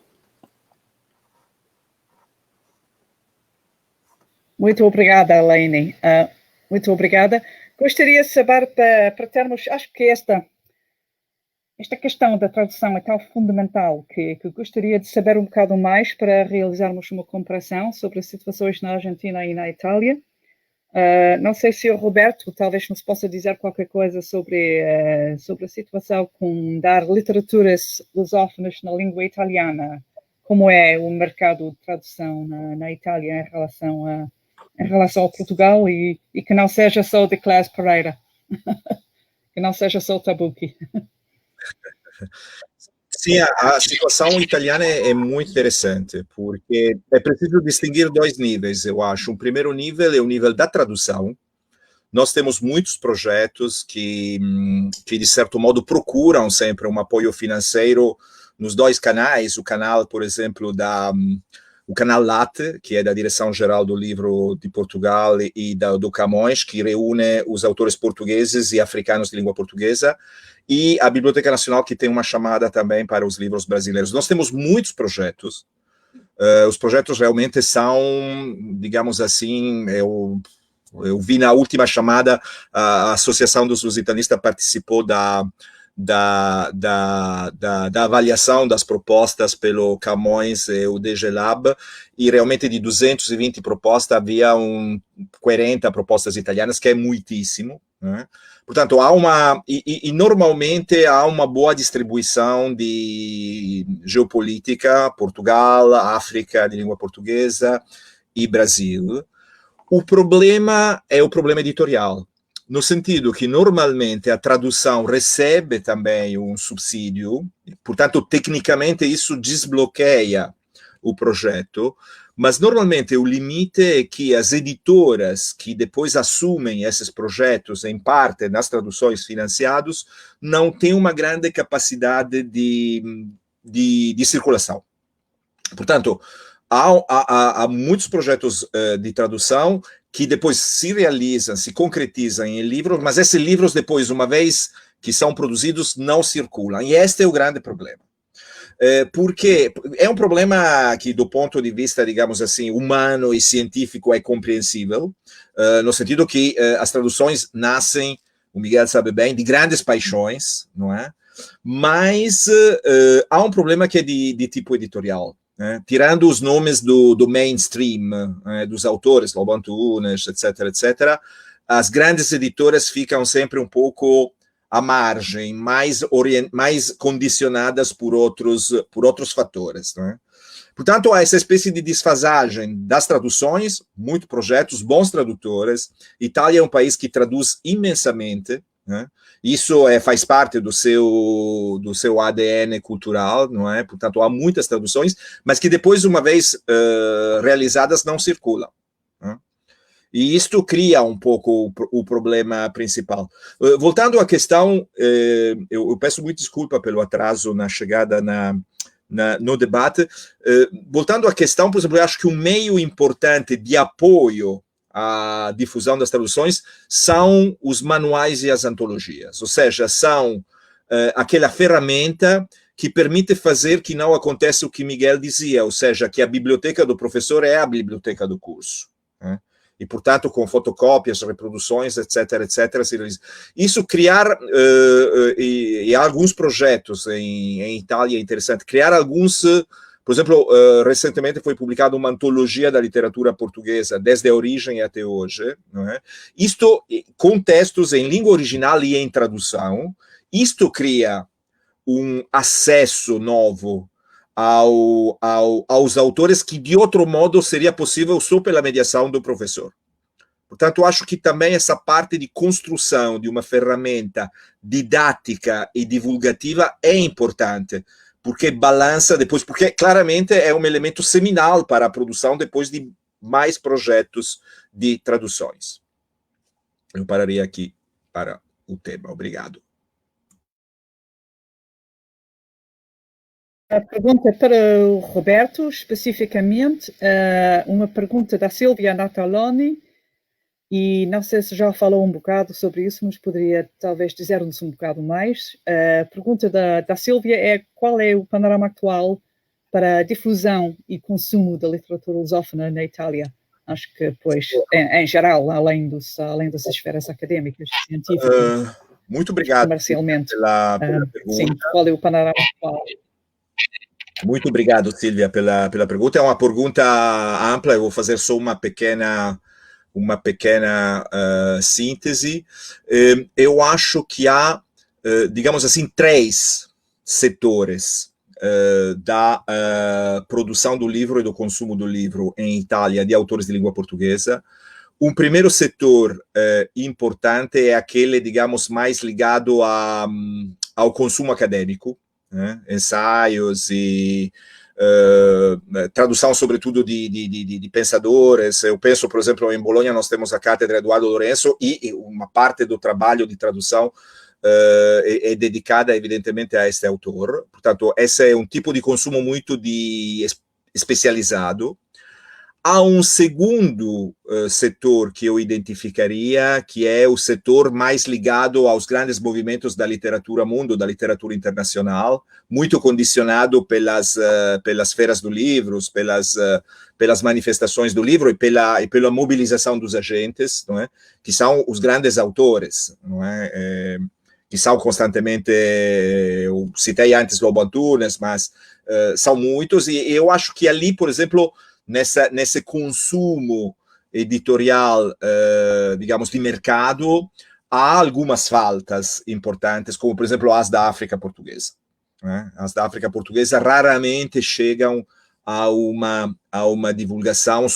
Muito obrigada, Elaine. Muito obrigada. Gostaria de saber, para termos, acho que esta questão da tradução é tão fundamental que gostaria de saber um bocado mais para realizarmos uma comparação sobre as situações na Argentina e na Itália. Não sei se o Roberto talvez nos possa dizer qualquer coisa sobre a situação com dar literaturas lusófonas na língua italiana, como é o mercado de tradução na Itália em relação ao Portugal, e que não seja só de Clés Pereira, que não seja só o Tabucchi. Sim, a situação italiana é muito interessante, porque é preciso distinguir dois níveis, eu acho. O primeiro nível é o nível da tradução. Nós temos muitos projetos que de certo modo, procuram sempre um apoio financeiro nos dois canais. O canal, por exemplo, o canal LAT, que é da Direção-Geral do Livro de Portugal e do Camões, que reúne os autores portugueses e africanos de língua portuguesa, e a Biblioteca Nacional, que tem uma chamada também para os livros brasileiros. Nós temos muitos projetos. Os projetos realmente são, digamos assim, eu vi na última chamada, a Associação dos Lusitanistas participou da avaliação das propostas pelo Camões e o DG Lab, e realmente de 220 propostas havia 40 propostas italianas, que é muitíssimo, né? Portanto, normalmente há uma boa distribuição de geopolítica, Portugal, África de língua portuguesa e Brasil. O problema é o problema editorial, no sentido que normalmente a tradução recebe também um subsídio, portanto, tecnicamente isso desbloqueia o projeto, mas normalmente o limite é que as editoras que depois assumem esses projetos, em parte nas traduções financiadas, não têm uma grande capacidade de circulação. Portanto, há muitos projetos de tradução que depois se realizam, se concretizam em livros, mas esses livros depois, uma vez que são produzidos, não circulam. E este é o grande problema. Porque é um problema que, do ponto de vista, digamos assim, humano e científico, é compreensível, no sentido que as traduções nascem, o Miguel sabe bem, de grandes paixões, não é? Mas há um problema que é de tipo editorial. Tirando os nomes do mainstream, dos autores, Lobo Antunes, etc., as grandes editoras ficam sempre um pouco à margem, mais condicionadas por outros fatores. Portanto, há essa espécie de desfasagem das traduções, muitos projetos, bons tradutores. Itália é um país que traduz imensamente, isso faz parte do seu ADN cultural, não é? Portanto, há muitas traduções, mas que depois, uma vez realizadas, não circulam. E isto cria um pouco o problema principal. Voltando à questão, eu peço muita desculpa pelo atraso na chegada no debate. Voltando à questão, por exemplo, eu acho que um meio importante de apoio à difusão das traduções são os manuais e as antologias, ou seja, são aquela ferramenta que permite fazer que não aconteça o que Miguel dizia, ou seja, que a biblioteca do professor é a biblioteca do curso. E, portanto, com fotocópias, reproduções, etc., isso criar, e há alguns projetos em Itália interessante, criar alguns, por exemplo, recentemente foi publicada uma antologia da literatura portuguesa, desde a origem até hoje, não é? Isto com textos em língua original e em tradução, isto cria um acesso novo aos autores que, de outro modo, seria possível só pela mediação do professor. Portanto, acho que também essa parte de construção de uma ferramenta didática e divulgativa é importante, porque balança depois, porque claramente é um elemento seminal para a produção depois de mais projetos de traduções. Eu pararia aqui para o tema. Obrigado. A pergunta para o Roberto, especificamente, uma pergunta da Silvia Nataloni, e não sei se já falou um bocado sobre isso, mas poderia talvez dizer-nos um bocado mais. A pergunta da Silvia é: qual é o panorama atual para a difusão e consumo da literatura lusófona na Itália? Acho que, pois, em geral, além das esferas académicas, científicas, muito obrigado comercialmente. pela pergunta. Sim, qual é o panorama atual? Muito obrigado, Silvia, pela pergunta. É uma pergunta ampla, eu vou fazer só uma pequena síntese. Eu acho que há, digamos assim, 3 setores da produção do livro e do consumo do livro em Itália de autores de língua portuguesa. Um primeiro setor importante é aquele, digamos, mais ligado ao consumo acadêmico, ensaios e tradução, sobretudo, de pensadores. Eu penso, por exemplo, em Bolonha nós temos a Cátedra Eduardo Lourenço e uma parte do trabalho de tradução é dedicada, evidentemente, a este autor. Portanto, esse é um tipo de consumo muito especializado. Há um segundo setor que eu identificaria, que é o setor mais ligado aos grandes movimentos da literatura mundo, da literatura internacional, muito condicionado pelas feiras do livro, pelas manifestações do livro e pela mobilização dos agentes, não é? Que são os grandes autores, não é? Que são constantemente, eu citei antes Lobo Antunes, mas são muitos, e eu acho que ali, por exemplo, nesse consumo editorial, digamos, de mercado, há algumas faltas importantes, como, por exemplo, as da África Portuguesa. As da África Portuguesa raramente chegam a uma divulgação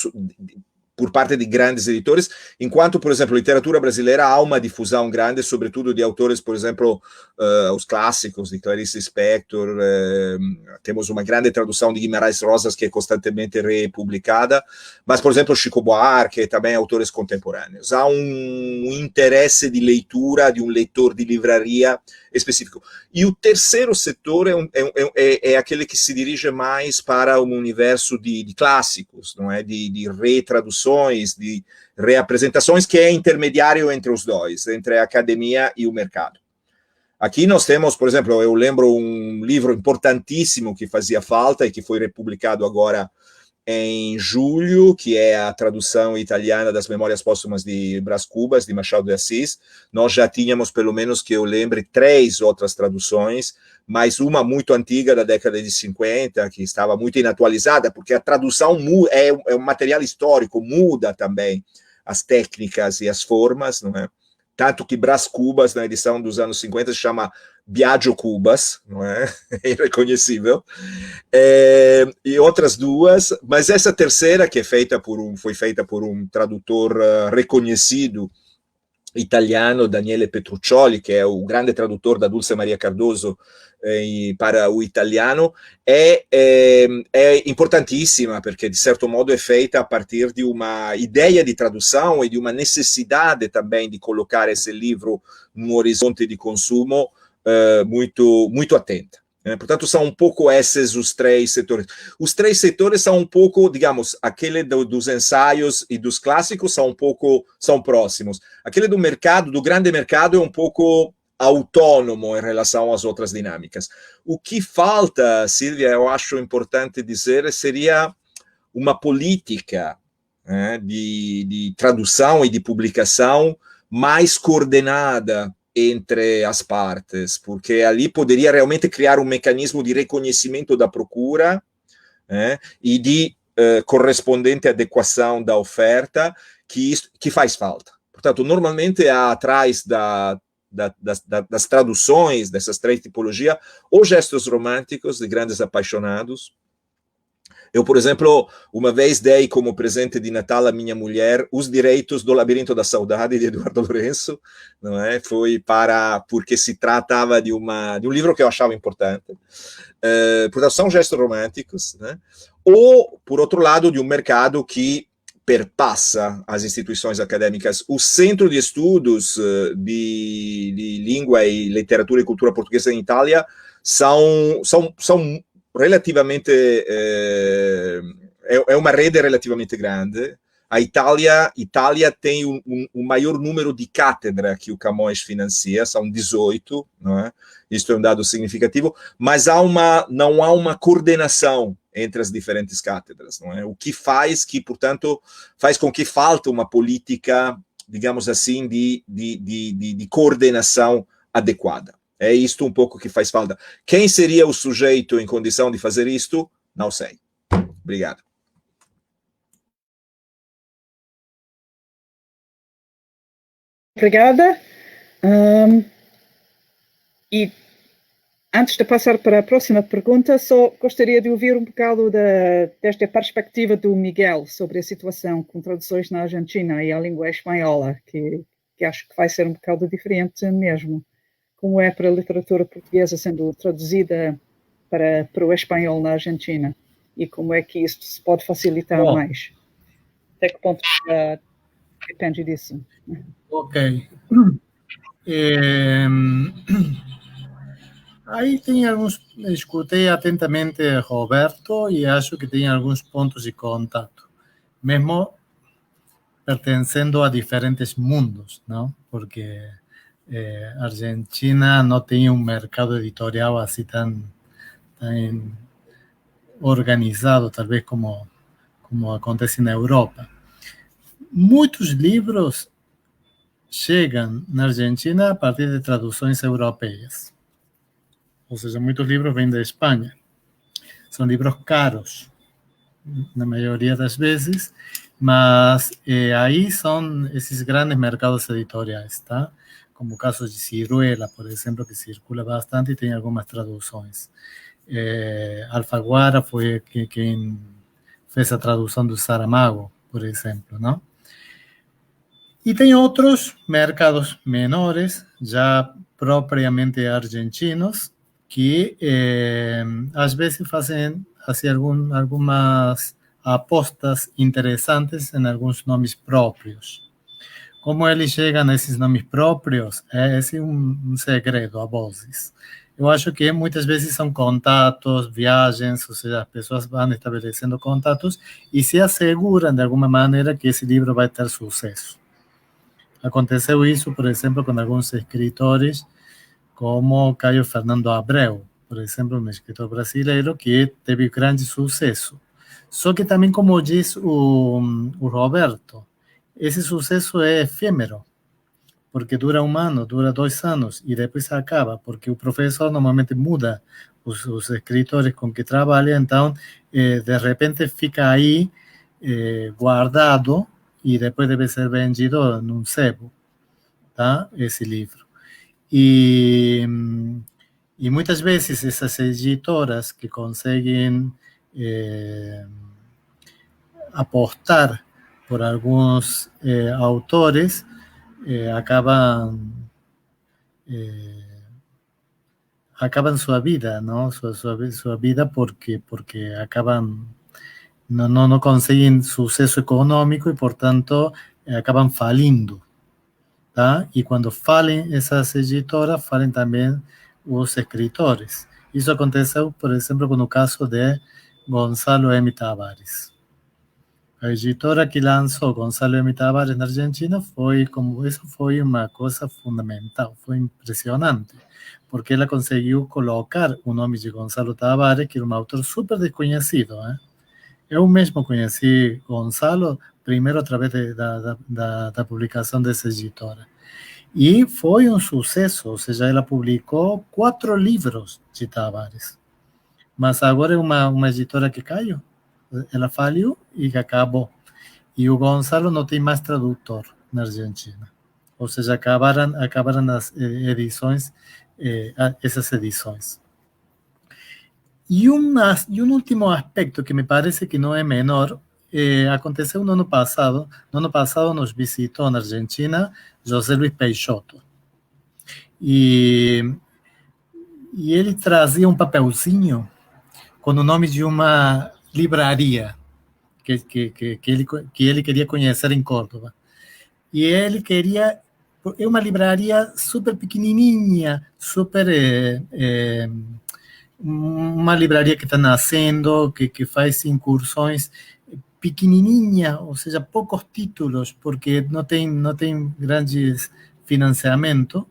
por parte de grandes editores, enquanto, por exemplo, literatura brasileira há uma difusão grande, sobretudo de autores, por exemplo, os clássicos de Clarice Lispector, temos uma grande tradução de Guimarães Rosas que é constantemente republicada, mas, por exemplo, Chico Buarque, também autores contemporâneos. Há um interesse de leitura de um leitor de livraria específico. E o terceiro setor é aquele que se dirige mais para um universo de clássicos, não é? De retraduções, de reapresentações, que é intermediário entre os dois, entre a academia e o mercado. Aqui nós temos, por exemplo, eu lembro um livro importantíssimo que fazia falta e que foi republicado agora em julho, que é a tradução italiana das Memórias Póstumas de Brás Cubas, de Machado de Assis. Nós já tínhamos, pelo menos que eu lembre, 3 outras traduções, mas uma muito antiga, da década de 50, que estava muito inatualizada, porque a tradução é um material histórico, muda também as técnicas e as formas, não é? Tanto que Brás Cubas, na edição dos anos 50, se chama Biagio Cubas, não é? É irreconhecível. E outras 2, mas essa terceira, que foi feita por um tradutor reconhecido italiano, Daniele Petruccioli, que é o grande tradutor da Dulce Maria Cardoso para o italiano, é importantíssima, porque de certo modo é feita a partir de uma ideia de tradução e de uma necessidade também de colocar esse livro no horizonte de consumo muito atenta. Portanto, são um pouco esses os 3 setores. Os 3 setores são um pouco, digamos, aquele dos ensaios e dos clássicos são próximos. Aquele do mercado, do grande mercado, é um pouco autônomo em relação às outras dinâmicas. O que falta, Silvia, eu acho importante dizer, seria uma política de tradução e de publicação mais coordenada entre as partes, porque ali poderia realmente criar um mecanismo de reconhecimento da procura e de correspondente adequação da oferta que faz falta. Portanto, normalmente atrás das traduções dessas 3 tipologias, ou gestos românticos de grandes apaixonados. Eu, por exemplo, uma vez dei como presente de Natal à minha mulher os direitos do Labirinto da Saudade, de Eduardo Lourenço, não é? Foi porque se tratava de um livro que eu achava importante. Portanto, são gestos românticos, né? Ou, por outro lado, de um mercado que perpassa as instituições acadêmicas. O Centro de Estudos de Língua e Literatura e Cultura Portuguesa em Itália são relativamente é uma rede relativamente grande. A Itália tem um maior número de cátedra que o Camões financia, são 18, não é? Isto é um dado significativo, mas não há uma coordenação entre as diferentes cátedras, não é? O que portanto, faz com que falte uma política, digamos assim, de coordenação adequada. É isto um pouco que faz falta. Quem seria o sujeito em condição de fazer isto? Não sei. Obrigado. Obrigada. E antes de passar para a próxima pergunta, só gostaria de ouvir um bocado desta perspectiva do Miguel sobre a situação com traduções na Argentina e a língua espanhola, que acho que vai ser um bocado diferente mesmo. Como é para a literatura portuguesa sendo traduzida para o espanhol na Argentina? E como é que isto se pode facilitar mais? Até que ponto depende disso? Ok. Aí tem alguns... Escutei atentamente Roberto e acho que tem alguns pontos de contato. Mesmo pertencendo a diferentes mundos, não? Porque... Argentina no tiene un mercado editorial así tan organizado, tal vez como acontece en Europa. Muchos libros llegan a Argentina a partir de traducciones europeas. O sea, muchos libros vienen de España. Son libros caros, la mayoría de las veces, mas ahí son esos grandes mercados editoriales, ¿está? Como casos de Ciruela, por ejemplo, que circula bastante y tiene algunas traducciones. Alfaguara fue quien fez a tradução do Saramago, por ejemplo, ¿no? Y tem otros mercados menores, ya propiamente argentinos, que às vezes hacen algunas apostas interesantes en algunos nombres propios. Como eles chegam a esses nomes próprios, esse é um segredo a vozes. Eu acho que muitas vezes são contatos, viagens, ou seja, as pessoas vão estabelecendo contatos e se asseguram de alguma maneira que esse livro vai ter sucesso. Aconteceu isso, por exemplo, com alguns escritores, como Caio Fernando Abreu, por exemplo, um escritor brasileiro que teve grande sucesso. Só que também, como diz o Roberto, esse sucesso é efêmero, porque dura 1 ano, dura 2 anos, e depois acaba, porque o professor normalmente muda os escritores com que trabalha, então, de repente fica aí guardado, e depois deve ser vendido num sebo, tá? Esse livro. E muitas vezes essas editoras que conseguem apostar por alguns autores acabam sua vida, não? Sua vida porque acabam não conseguem sucesso econômico e, portanto, acabam falindo, tá? E quando falem essas editoras, falem também os escritores. Isso aconteceu, por exemplo, no caso de Gonzalo M. Tavares. A editora que lançou Gonzalo M. Tavares na Argentina isso foi uma coisa fundamental, foi impressionante, porque ela conseguiu colocar o nome de Gonzalo Tavares, que era um autor super desconhecido, né? Eu mesmo conheci Gonzalo primeiro através da publicação dessa editora. E foi um sucesso, ou seja, ela publicou 4 livros de Tavares. Mas agora é uma editora que caiu. Ela faliu e acabou. E o Gonzalo não tem mais tradutor na Argentina. Ou seja, acabaram as edições, essas edições. E um último aspecto que me parece que não é menor, aconteceu no ano passado. No ano passado nos visitou na Argentina José Luis Peixoto. E ele trazia um papelzinho com o nome de uma livraria que ele queria conhecer em Córdoba. E ele queria... É uma livraria super pequenininha, uma livraria que está nascendo, que faz incursões pequenininha, ou seja, poucos títulos, porque não tem grandes financiamento,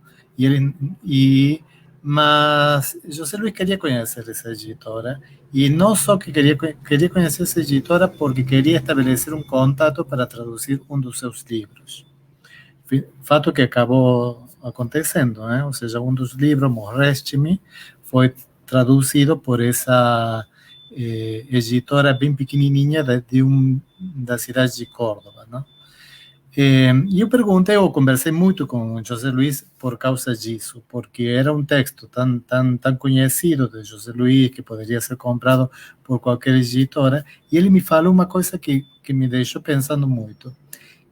mas José Luis queria conhecer essa editora, e não só que queria conhecer essa editora, porque queria estabelecer um contato para traduzir um dos seus livros. Fato que acabou acontecendo, né? Ou seja, um dos livros, Morreste-me, foi traduzido por essa editora bem pequenininha da cidade de Córdoba, não? E eu conversei muito com José Luis por causa disso, porque era um texto tão conhecido de José Luis que poderia ser comprado por qualquer editora, e ele me falou uma coisa que me deixou pensando muito,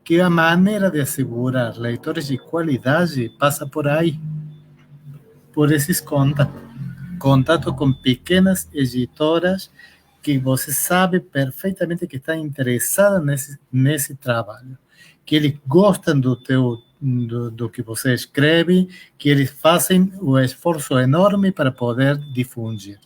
que a maneira de assegurar leitores de qualidade passa por aí, por esses contato com pequenas editoras que você sabe perfeitamente que estão interessadas nesse trabalho, que eles gostam do que você escreve, que eles fazem o esforço enorme para poder difundir.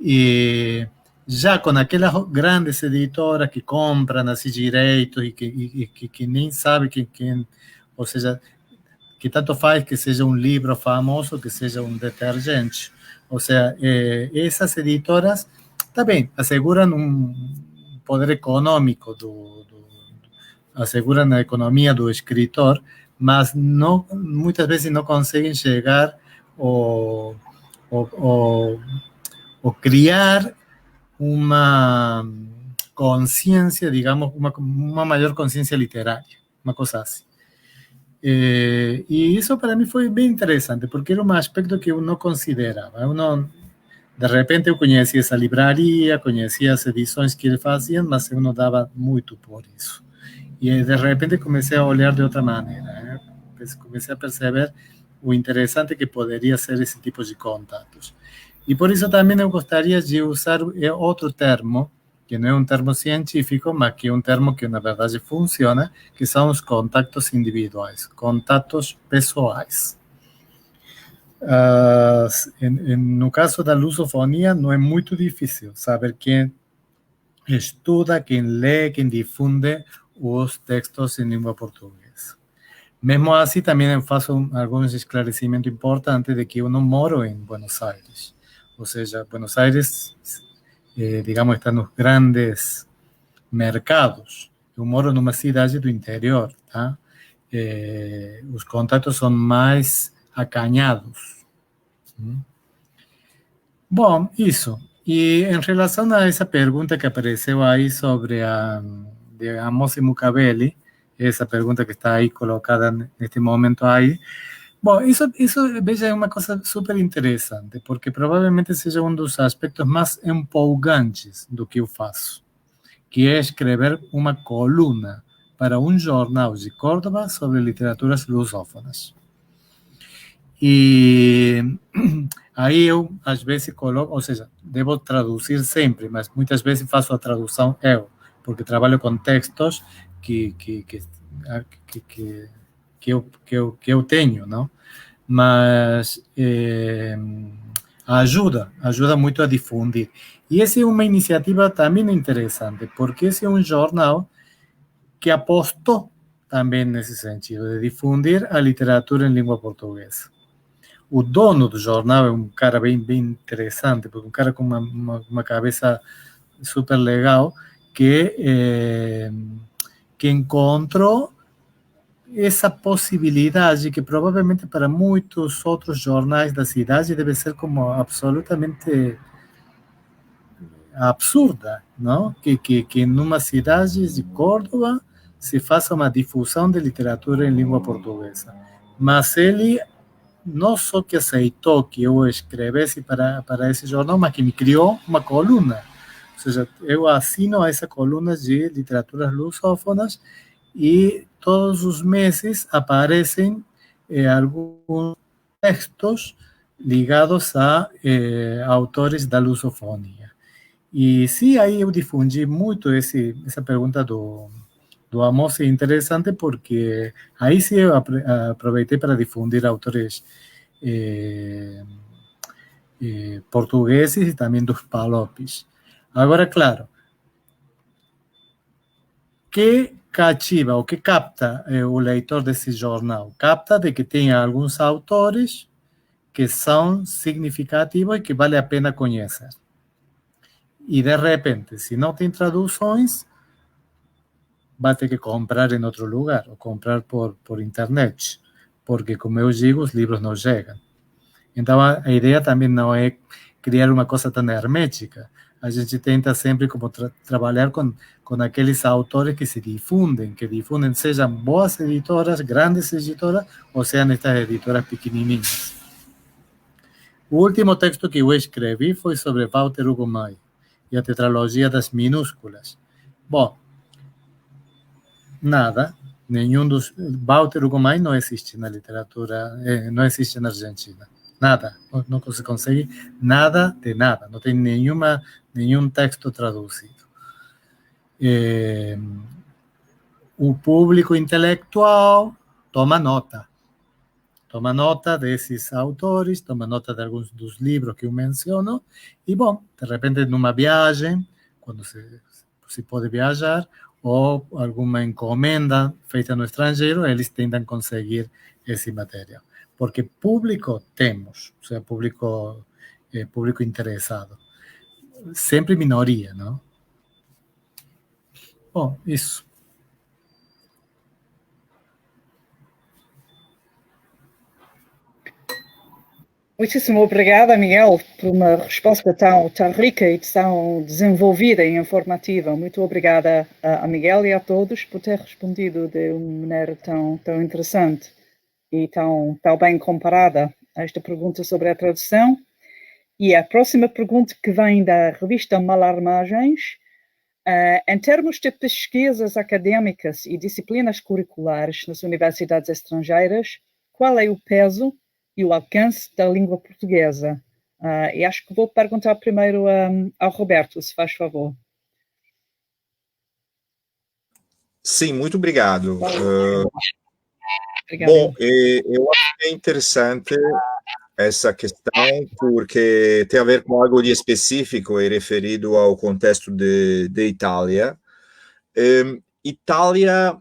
E já com aquelas grandes editoras que compram esses direitos e que nem sabe quem, ou seja, que tanto faz que seja um livro famoso, que seja um detergente. Ou seja, essas editoras também asseguram um poder econômico, asseguram a economia do escritor, mas muitas vezes não conseguem chegar ou criar uma consciência, digamos, uma maior consciência literária, uma coisa assim. E isso para mim foi bem interessante, porque era um aspecto que eu não considerava. De repente eu conhecia essa livraria, conhecia as edições que ele fazia, mas eu não dava muito por isso. E de repente comecei a olhar de outra maneira, né? Comecei a perceber o interessante que poderia ser esse tipo de contatos. E por isso também eu gostaria de usar outro termo, que não é um termo científico, mas que é um termo que na verdade funciona, que são os contatos individuais, contatos pessoais. No caso da lusofonia, não é muito difícil saber quem estuda, quem lê, quem difunde os textos em língua portuguesa. Mesmo assim, também eu faço alguns esclarecimentos importantes de que eu não moro em Buenos Aires. Ou seja, Buenos Aires, digamos, está nos grandes mercados. Eu moro numa cidade do interior, tá? Os contatos são mais acanhados. Bom, isso. E em relação a essa pergunta que apareceu aí sobre de Amos Mucabelli, essa pergunta que está aí colocada neste momento aí, bom, isso veja, é uma coisa super interessante, porque provavelmente seja um dos aspectos mais empolgantes do que eu faço, que é escrever uma coluna para um jornal de Córdoba sobre literaturas lusófonas. E aí eu, às vezes, coloco, ou seja, devo traduzir sempre, mas muitas vezes faço a tradução eu, porque trabalho com textos que eu tenho, não? Mas ajuda muito a difundir. E essa é uma iniciativa também interessante, porque esse é um jornal que apostou também nesse sentido, de difundir a literatura em língua portuguesa. O dono do jornal é um cara bem interessante, porque um cara com uma cabeça super legal, que encontrou essa possibilidade que provavelmente para muitos outros jornais da cidade deve ser como absolutamente absurda, não? Que numa cidade de Córdoba se faça uma difusão de literatura em língua portuguesa. Mas ele não só que aceitou que eu escrevesse para esse jornal, mas que me criou uma coluna. Ou seja, eu assino essa coluna de literaturas lusófonas e todos os meses aparecem alguns textos ligados a autores da lusofonia. E sim, aí eu difundi muito essa pergunta do Amos, é interessante porque aí sim eu aproveitei para difundir autores portugueses e também dos palopes. Agora, claro, que cativa, o que capta o leitor desse jornal? Capta de que tem alguns autores que são significativos e que vale a pena conhecer. E, de repente, se não tem traduções, vai ter que comprar em outro lugar, ou comprar por internet, porque, como eu digo, os livros não chegam. Então, a ideia também não é criar uma coisa tão hermética. A gente tenta sempre como trabalhar com aqueles autores que se difundem, sejam boas editoras, grandes editoras, ou sejam estas editoras pequenininhas. O último texto que eu escrevi foi sobre Walter Hugo May e a tetralogia das minúsculas. Bom, nada, nenhum dos... Walter Hugo May não existe na literatura, não existe na Argentina. Nada, não se consegue nada de nada, não tem nenhum texto traduzido. O público intelectual toma nota desses autores, toma nota de alguns dos livros que eu menciono, e, bom, de repente, numa viagem, quando se pode viajar, ou alguma encomenda feita no estrangeiro, eles tentam conseguir esse material. Porque público temos, ou seja, público interessado. Sempre minoria, não? Bom, isso. Muitíssimo obrigada, Miguel, por uma resposta tão rica e tão desenvolvida e informativa. Muito obrigada a Miguel e a todos por ter respondido de uma maneira tão interessante e tão bem comparada a esta pergunta sobre a tradução. E a próxima pergunta que vem da revista Malarmagens, em termos de pesquisas acadêmicas e disciplinas curriculares nas universidades estrangeiras, qual é o peso e o alcance da língua portuguesa? E acho que vou perguntar primeiro ao Roberto, se faz favor. Sim, muito obrigado. Obrigado. Bom, eu acho que é interessante essa questão, porque tem a ver com algo de específico e referido ao contexto de Itália. Itália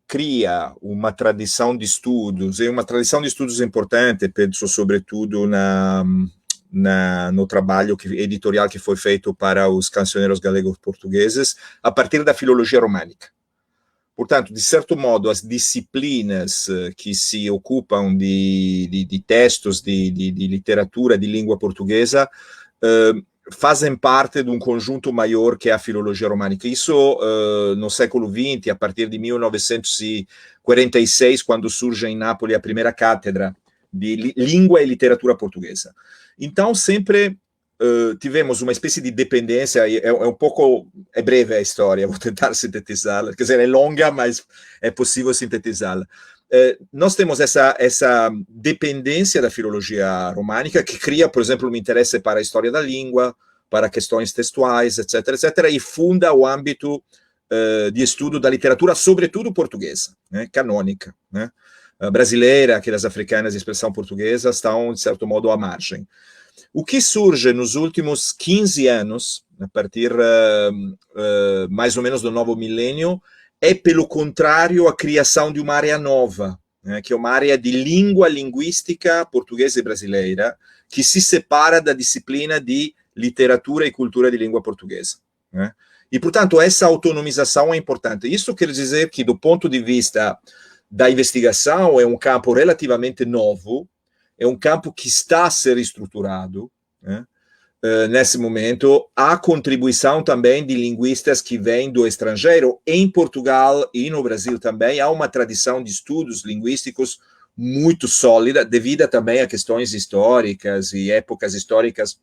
cria uma tradição de estudos, e uma tradição de estudos importante, penso sobretudo no trabalho editorial que foi feito para os cancioneiros galegos portugueses, a partir da filologia românica. Portanto, de certo modo, as disciplinas que se ocupam de textos, de literatura, de língua portuguesa, fazem parte de um conjunto maior que é a filologia românica. Isso no século XX, a partir de 1946, quando surge em Nápoles a primeira cátedra de língua e literatura portuguesa. Então, sempre tivemos uma espécie de dependência, é breve a história, vou tentar sintetizá-la, quer dizer, é longa, mas é possível sintetizá-la. Nós temos essa dependência da filologia românica, que cria, por exemplo, um interesse para a história da língua, para questões textuais, etc., e funda o âmbito de estudo da literatura, sobretudo portuguesa, né, canônica, né, brasileira, aquelas africanas de expressão portuguesa, estão, de certo modo, à margem. O que surge nos últimos 15 anos, a partir mais ou menos do novo milênio, é, pelo contrário, a criação de uma área nova, né, que é uma área de língua linguística portuguesa e brasileira, que se separa da disciplina de literatura e cultura de língua portuguesa, né? E, portanto, essa autonomização é importante. Isso quer dizer que, do ponto de vista da investigação, é um campo relativamente novo, é um campo que está a ser estruturado, né? Nesse momento, há contribuição também de linguistas que vêm do estrangeiro. Em Portugal e no Brasil também há uma tradição de estudos linguísticos muito sólida, devido também a questões históricas e épocas históricas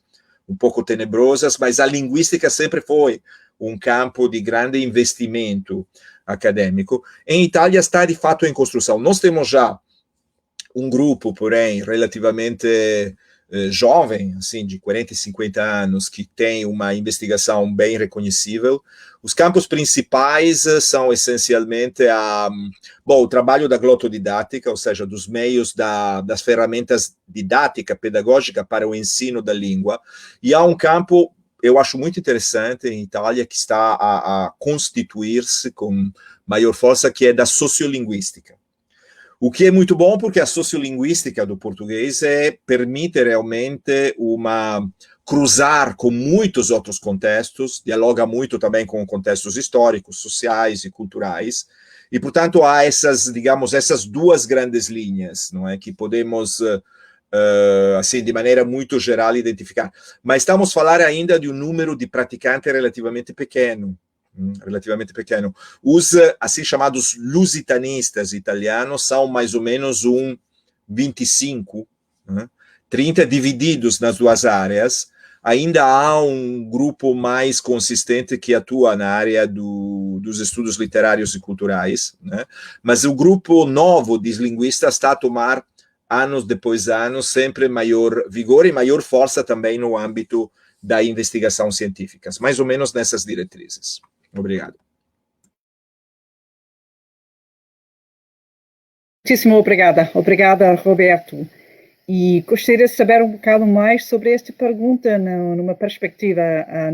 um pouco tenebrosas, mas a linguística sempre foi um campo de grande investimento acadêmico. Em Itália está, de fato, em construção. Nós temos já um grupo, porém, relativamente jovem, assim, de 40 e 50 anos, que tem uma investigação bem reconhecível. Os campos principais são, essencialmente, o trabalho da glotodidática, ou seja, dos meios das ferramentas didática, pedagógica para o ensino da língua. E há um campo, eu acho muito interessante, em Itália, que está a constituir-se com maior força, que é da sociolinguística. O que é muito bom, porque a sociolinguística do português permite realmente cruzar com muitos outros contextos, dialoga muito também com contextos históricos, sociais e culturais, e, portanto, há essas duas grandes linhas, não é, que podemos, assim, de maneira muito geral, identificar. Mas estamos falando ainda de um número de praticantes relativamente pequeno. Os assim chamados lusitanistas italianos são mais ou menos 25, 30 divididos nas duas áreas. Ainda há um grupo mais consistente que atua na área dos estudos literários e culturais, né? Mas o grupo novo de linguistas está a tomar, anos depois anos, sempre maior vigor e maior força também no âmbito da investigação científica, mais ou menos nessas diretrizes. Obrigado. Muitíssimo obrigada. Obrigada, Roberto. E gostaria de saber um bocado mais sobre esta pergunta numa perspectiva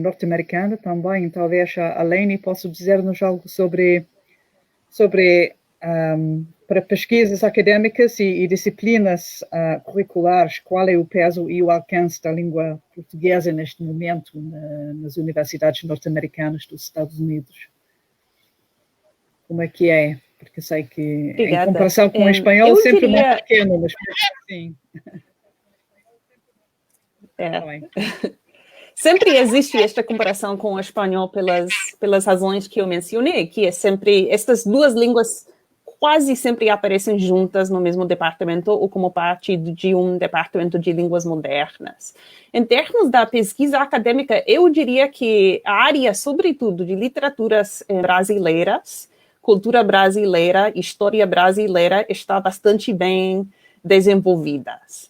norte-americana também. Talvez a Leni possa dizer-nos algo sobre para pesquisas acadêmicas e disciplinas curriculares, qual é o peso e o alcance da língua portuguesa neste momento nas universidades norte-americanas dos Estados Unidos? Como é que é? Porque sei que, em comparação com o espanhol, sempre muito pequeno, mas sim. Sempre existe esta comparação com o espanhol pelas razões que eu mencionei, que é sempre estas duas línguas quase sempre aparecem juntas no mesmo departamento ou como parte de um departamento de línguas modernas. Em termos da pesquisa acadêmica, eu diria que a área, sobretudo, de literaturas brasileiras, cultura brasileira, história brasileira, está bastante bem desenvolvidas.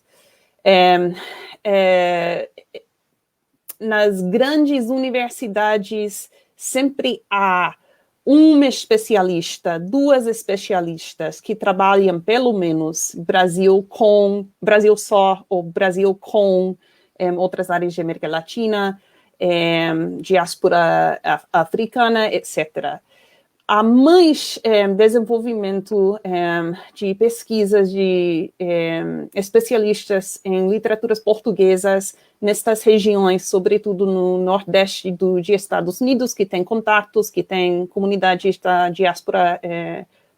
Nas grandes universidades, sempre há uma especialista, duas especialistas que trabalham, pelo menos, Brasil só, ou Brasil com outras áreas de América Latina, diáspora africana, etc. Há mais desenvolvimento de pesquisas de especialistas em literaturas portuguesas nestas regiões, sobretudo no nordeste de Estados Unidos, que tem contatos, que tem comunidades da diáspora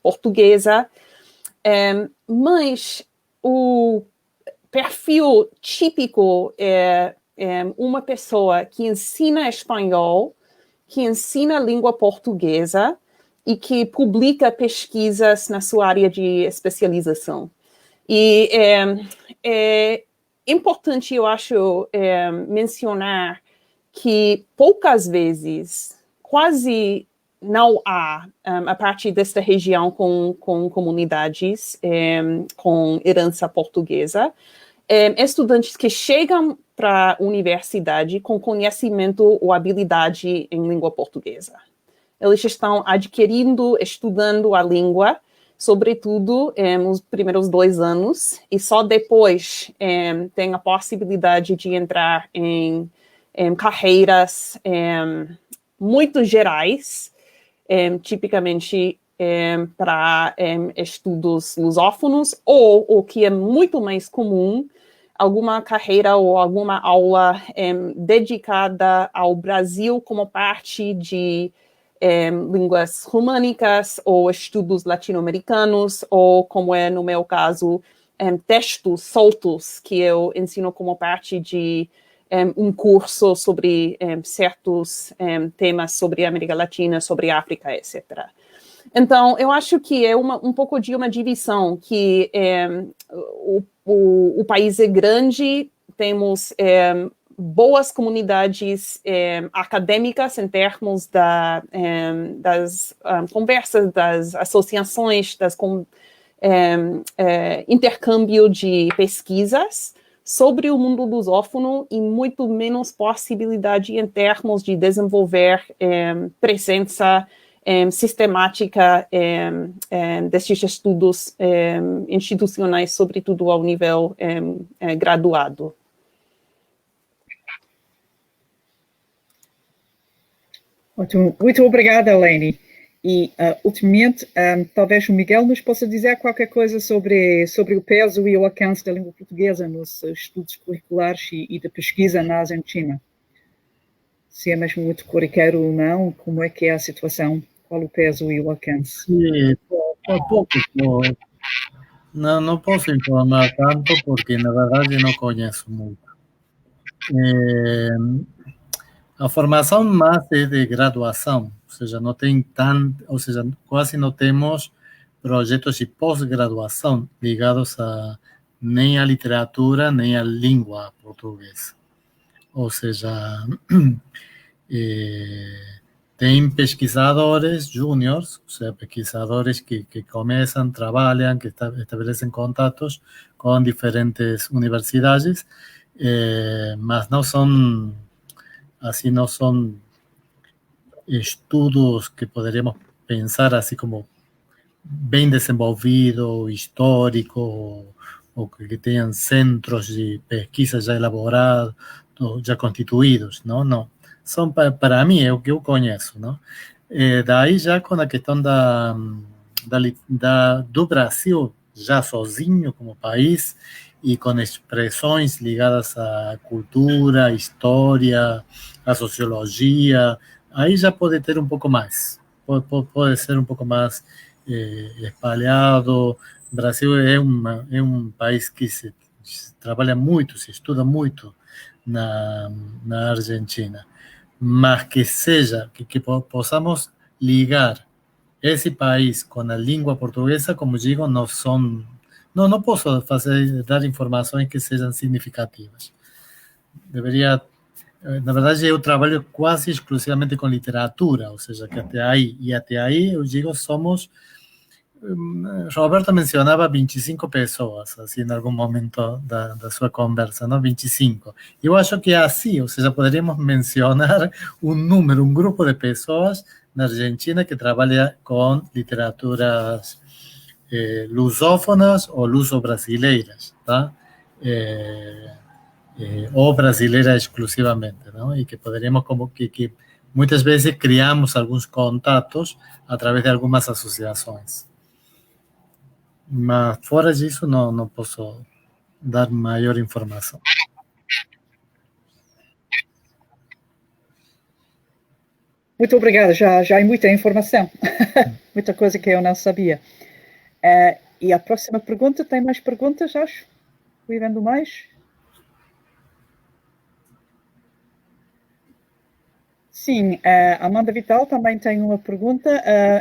portuguesa, mas o perfil típico é uma pessoa que ensina espanhol, que ensina língua portuguesa e que publica pesquisas na sua área de especialização. E é importante, eu acho, mencionar que poucas vezes, quase não há, a partir desta região com comunidades com herança portuguesa, estudantes que chegam para a universidade com conhecimento ou habilidade em língua portuguesa. Eles estão adquirindo, estudando a língua, sobretudo nos primeiros 2 anos, e só depois tem a possibilidade de entrar em carreiras muito gerais, tipicamente para estudos lusófonos, ou o que é muito mais comum, alguma carreira ou alguma aula dedicada ao Brasil como parte de línguas românicas ou estudos latino-americanos, ou, como é no meu caso, textos soltos que eu ensino como parte de um curso sobre certos temas sobre a América Latina, sobre a África, etc. Então, eu acho que é um pouco de uma divisão, que o país é grande, temos boas comunidades acadêmicas em termos das conversas, das associações, intercâmbio de pesquisas sobre o mundo lusófono, e muito menos possibilidade em termos de desenvolver presença sistemática destes estudos institucionais, sobretudo ao nível graduado. Muito obrigada, Eleni. E, ultimamente, talvez o Miguel nos possa dizer qualquer coisa sobre o peso e o alcance da língua portuguesa nos estudos curriculares e da pesquisa na Argentina. Se é mesmo muito corriqueiro ou não, como é que é a situação, qual o peso e o alcance? Sí, poco. No posso informar tanto porque, na verdade, não conheço muito. A formação mais é de graduação, ou seja, não tem quase não temos projetos de pós-graduação ligados nem à literatura, nem à língua portuguesa. Ou seja, tem pesquisadores júniores, ou seja, pesquisadores que começam, trabalham, que estabelecem contatos com diferentes universidades, mas não são estudos que poderíamos pensar assim como bem desenvolvido, histórico, ou que tenham centros de pesquisa já elaborados, já constituídos, não? Não. São, para mim, é o que eu conheço, não? Daí, já com a questão do Brasil, já sozinho como país, e com expressões ligadas à cultura, à história, à sociologia, aí já pode ter um pouco mais, pode ser um pouco mais espalhado. O Brasil é um país que se trabalha muito, se estuda muito na Argentina, mas que possamos ligar esse país com a língua portuguesa, como digo, não posso dar informações que sejam significativas. Na verdade, eu trabalho quase exclusivamente com literatura, ou seja, que até aí, eu digo, somos... Roberto mencionava 25 pessoas, assim, em algum momento da sua conversa, não? 25. Eu acho que é assim, ou seja, poderíamos mencionar um grupo de pessoas na Argentina que trabalha com literaturas lusófonas ou luso-brasileiras, tá? Ou brasileira exclusivamente, não? E que poderíamos, como que muitas vezes criamos alguns contatos através de algumas associações. Mas fora disso, não posso dar maior informação. Muito obrigada, já é muita informação, muita coisa que eu não sabia. E a próxima pergunta, tem mais perguntas, acho? Fui vendo mais? Sim, a Amanda Vital também tem uma pergunta.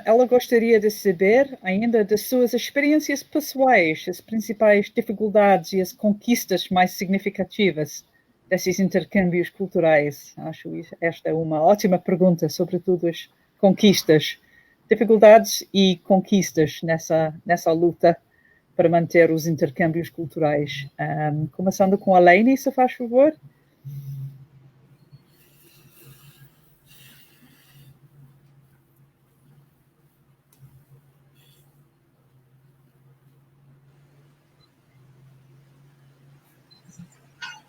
Ela gostaria de saber ainda das suas experiências pessoais, as principais dificuldades e as conquistas mais significativas desses intercâmbios culturais. Acho esta uma ótima pergunta, sobretudo as conquistas, dificuldades e conquistas nessa luta para manter os intercâmbios culturais. Começando com a Laine, se faz favor.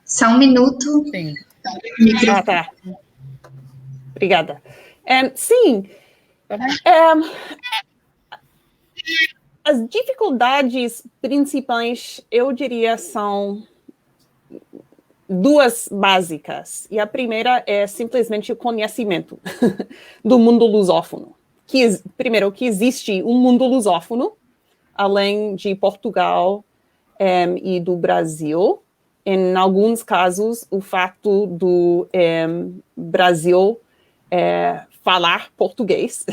Só um minuto. Sim. Tá. Obrigada. Sim. As dificuldades principais, eu diria, são duas básicas. E a primeira é simplesmente o conhecimento do mundo lusófono. Primeiro, que existe um mundo lusófono, além de Portugal e do Brasil. Em alguns casos, o fato do Brasil falar português,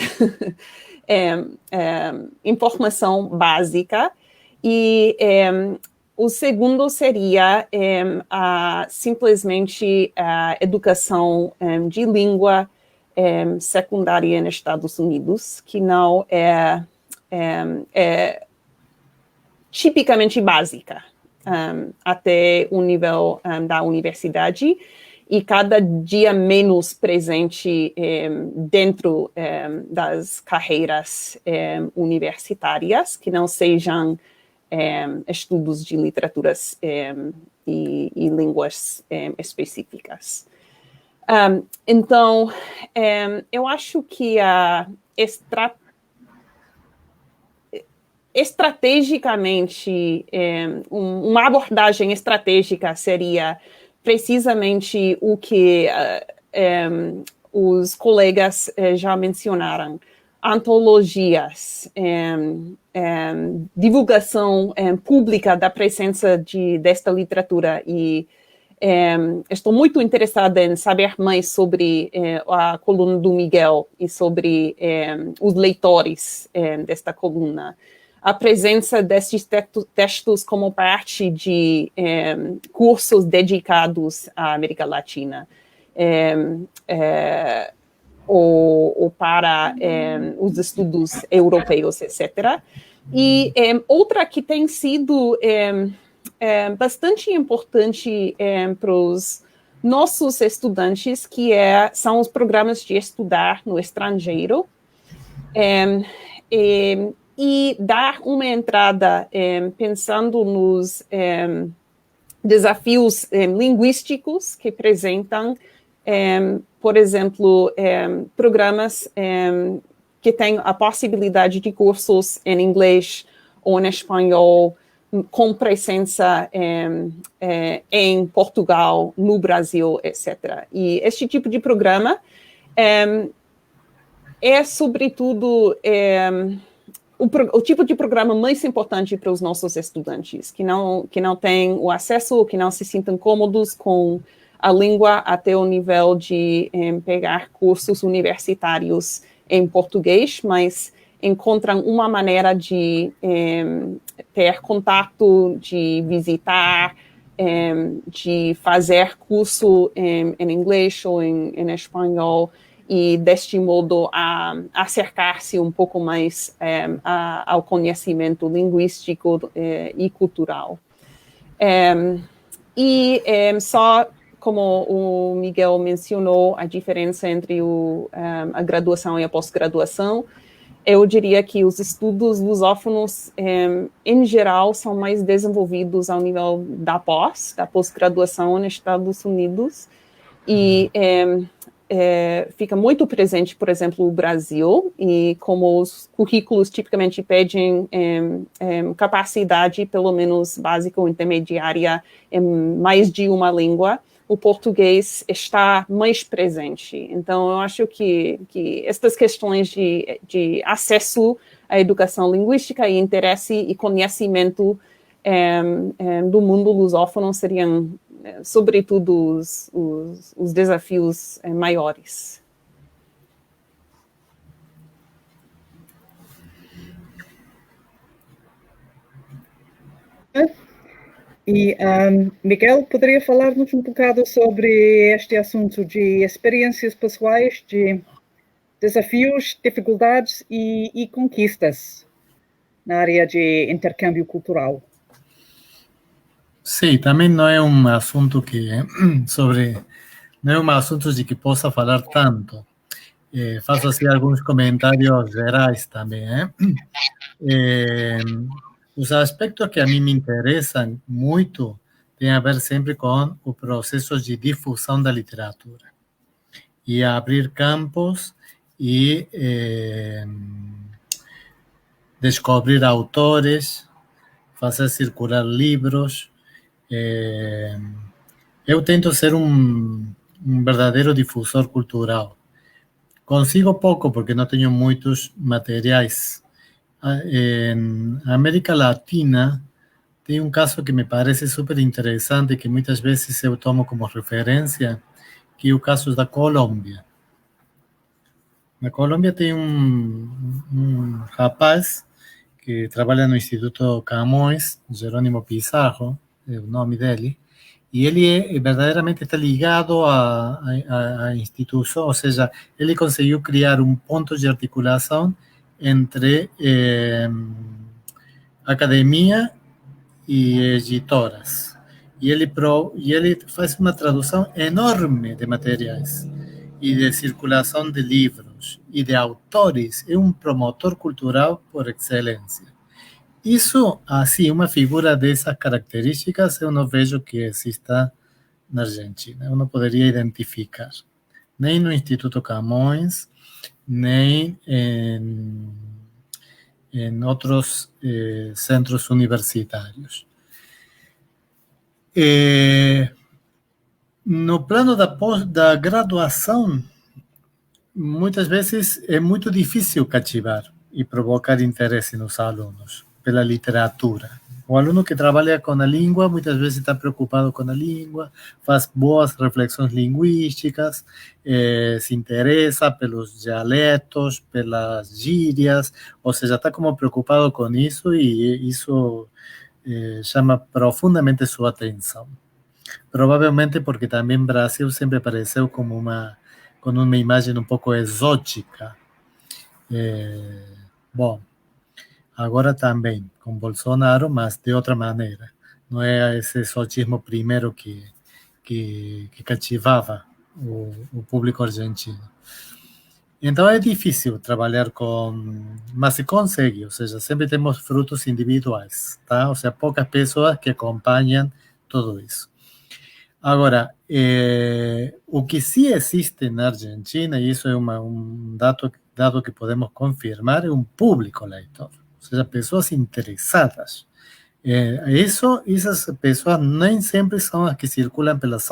informação básica. E o segundo seria simplesmente a educação de língua secundária nos Estados Unidos, que não é tipicamente básica. Até o nível da universidade, e cada dia menos presente dentro das carreiras universitárias, que não sejam estudos de literaturas e línguas específicas. Então, eu acho que estrategicamente, uma abordagem estratégica seria precisamente o que os colegas já mencionaram: antologias, divulgação pública da presença desta literatura. E estou muito interessada em saber mais sobre a coluna do Miguel e sobre os leitores desta coluna. A presença desses textos como parte de cursos dedicados à América Latina, ou para os estudos europeus, etc. E outra que tem sido bastante importante para os nossos estudantes, que são os programas de estudar no estrangeiro, e dar uma entrada pensando nos desafios linguísticos que apresentam, por exemplo, programas que têm a possibilidade de cursos em inglês ou em espanhol, com presença em Portugal, no Brasil, etc. E este tipo de programa sobretudo, o tipo de programa mais importante para os nossos estudantes, que não têm o acesso, que não se sintam cômodos com a língua até o nível de pegar cursos universitários em português, mas encontram uma maneira de ter contato, de visitar, de fazer curso em inglês ou em espanhol, e deste modo acercar-se um pouco mais ao conhecimento linguístico e cultural. Só como o Miguel mencionou, a diferença entre a graduação e a pós-graduação, eu diria que os estudos lusófonos, em geral, são mais desenvolvidos ao nível da pós-graduação nos Estados Unidos, e fica muito presente, por exemplo, o Brasil, e como os currículos tipicamente pedem capacidade, pelo menos básica ou intermediária, em mais de uma língua, o português está mais presente. Então, eu acho que estas questões de acesso à educação linguística e interesse e conhecimento do mundo lusófono seriam, sobretudo, os desafios maiores. E Miguel, poderia falar-nos um bocado sobre este assunto de experiências pessoais, de desafios, dificuldades e conquistas na área de intercâmbio cultural? Sí, también no es un asunto no es un asunto de que possa falar tanto. Faço assim alguns comentários gerais também. Os aspectos que a mim me interessam muito têm a ver sempre com o processo de difusão da literatura e abrir campos e descobrir autores, fazer circular livros. Eu tento ser um verdadeiro difusor cultural. Consigo pouco porque não tenho muitos materiais. Em América Latina tem um caso que me parece super interessante, que muitas vezes eu tomo como referência, que é o caso da Colômbia. Na Colômbia tem um rapaz que trabalha no Instituto Camões, Jerônimo Pizarro, é o nome dele, e ele verdadeiramente está ligado à instituição, ou seja, ele conseguiu criar um ponto de articulação entre academia e editoras. E ele faz uma tradução enorme de materiais e de circulação de livros e de autores. É um promotor cultural por excelência. Isso, assim, uma figura dessas características, eu não vejo que exista na Argentina. Eu não poderia identificar, nem no Instituto Camões, nem em outros centros universitários. No plano da graduação, muitas vezes é muito difícil cativar e provocar interesse nos alunos pela literatura. O aluno que trabalha com a língua muitas vezes está preocupado com a língua, faz boas reflexões linguísticas, se interessa pelos dialetos, pelas gírias, ou seja, está como preocupado com isso, e isso chama profundamente sua atenção. Provavelmente porque também o Brasil sempre apareceu com uma imagem um pouco exótica. Bom, agora também, com Bolsonaro, mas de outra maneira. Não é esse exotismo primeiro que cativava o público argentino. Então é difícil trabalhar mas se consegue, ou seja, sempre temos frutos individuais, tá? Ou seja, poucas pessoas que acompanham tudo isso. Agora, o que sim existe na Argentina, e isso é um dado que podemos confirmar, é um público leitor. Ou seja, pessoas interessadas. Essas pessoas nem sempre são as que circulam pelas